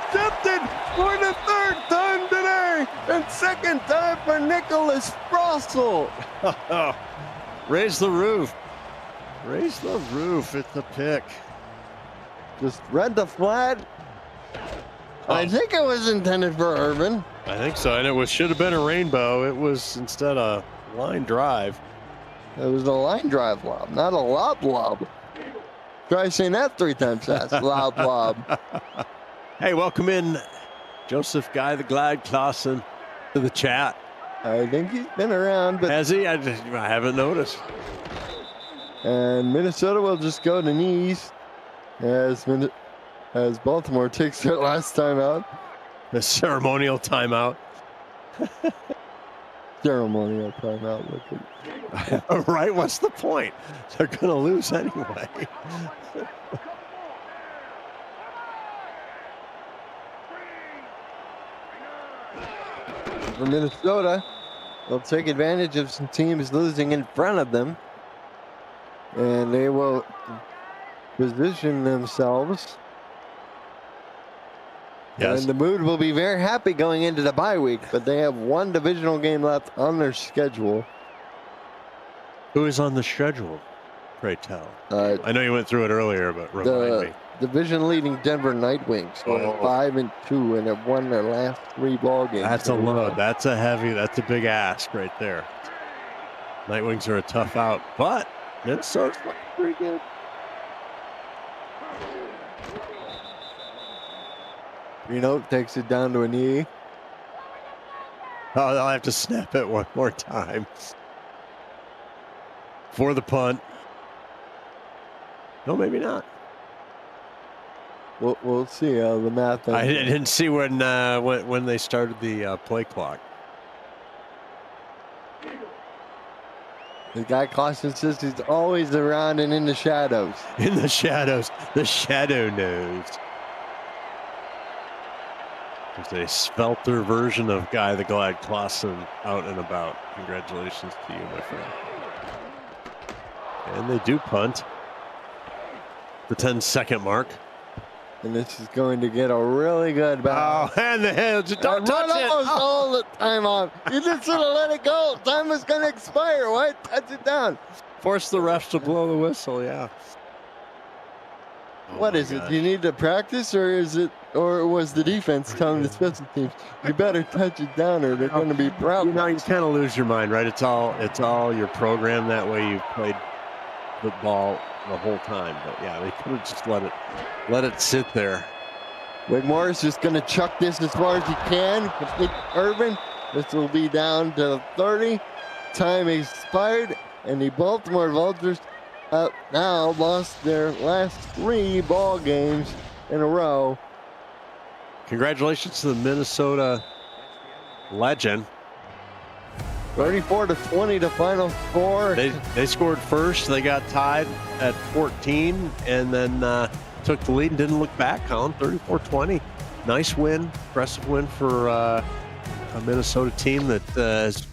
attempted for the third time today, and second time for Nicholas Frossel. Raise the roof. Raise the roof. It's a pick. Just read the flat. I think it was intended for Urban. I think so, and it should have been a rainbow. It was instead a line drive. It was a line drive lob, not a lob. Try saying that 3 times fast. Lob. Hey, welcome in Joseph Guy the Glad Clausen to the chat. I think he's been around, but Has he? I haven't noticed. and Minnesota will just go to knees as Baltimore takes their last timeout. The ceremonial timeout. Ceremonial timeout. Look Right? What's the point? They're going to lose anyway. For Minnesota, they'll take advantage of some teams losing in front of them, and they will position themselves. Yes. And the Mood will be very happy going into the bye week, but they have 1 divisional game left on their schedule. Who is on the schedule? Pray tell. Uh, I know you went through it earlier, but remind me. Division-leading Denver Nightwings, who are 5-2 and have won their last 3 ball games. That's a load. That's a big ask right there. Nightwings are a tough out, but Minnesota's looking pretty good. Reno takes it down to a knee. Oh, they'll have to snap it one more time. For the punt. No, maybe not. We'll see how the math. I didn't see when they started the play clock. The guy Clausen says he's always around and in the shadows. In the shadows, the shadow knows. There's a spelter version of Guy the Glad Clausen out and about. Congratulations to you, my friend. And they do punt. The 10-second mark. And this is going to get a really good bounce. Oh, and the head. Don't touch it. All the time off. You just should have let it go. Time was going to expire. Why touch it down? Force the refs to blow the whistle, yeah. What is it? Do you need to practice, or was the defense telling the special teams, you better touch it down or they're going to be proud? You kind of lose your mind, right? It's all your program. That way you've played football the whole time. But yeah, they could have just let it sit there. Wigmore is just going to chuck this as far as he can. Complete Urban. This will be down to 30. Time expired, and the Baltimore Vultures now lost their last 3 ball games in a row. Congratulations to the Minnesota legend. 34-20 the final score. They scored first. They got tied at 14 and then took the lead and didn't look back, Colin. 34-20. Nice win. Impressive win for a Minnesota team that has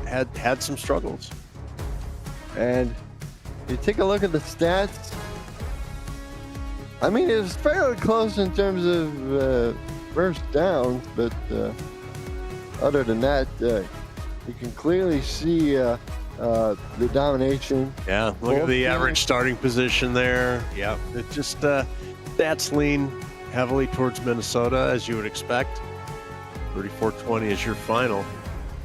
had some struggles. And you take a look at the stats. I mean, it was fairly close in terms of first downs, but other than that, you can clearly see the domination. Yeah, look at the average starting position there. Yeah, it just stats lean heavily towards Minnesota, as you would expect. 34-20 is your final.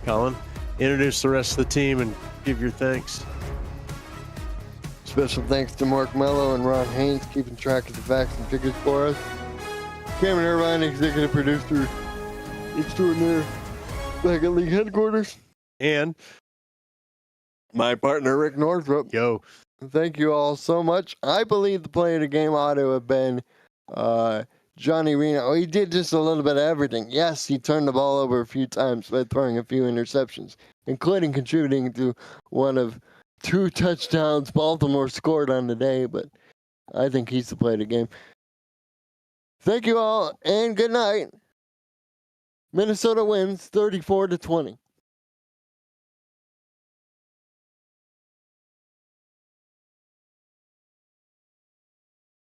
Colin, introduce the rest of the team and give your thanks. Special thanks to Mark Mello and Ron Haynes keeping track of the facts and figures for us. Cameron Irvine, executive producer extraordinaire, back at league headquarters. And My partner, Rick Northrop. yo, Thank you all so much. I believe the play of the game ought to have been Johnny Reno. He did just a little bit of everything. Yes, he turned the ball over a few times by throwing a few interceptions, including contributing to one of 2 touchdowns Baltimore scored on the day, but I think he's the play of the game. Thank you all, and good night. Minnesota wins 34-20.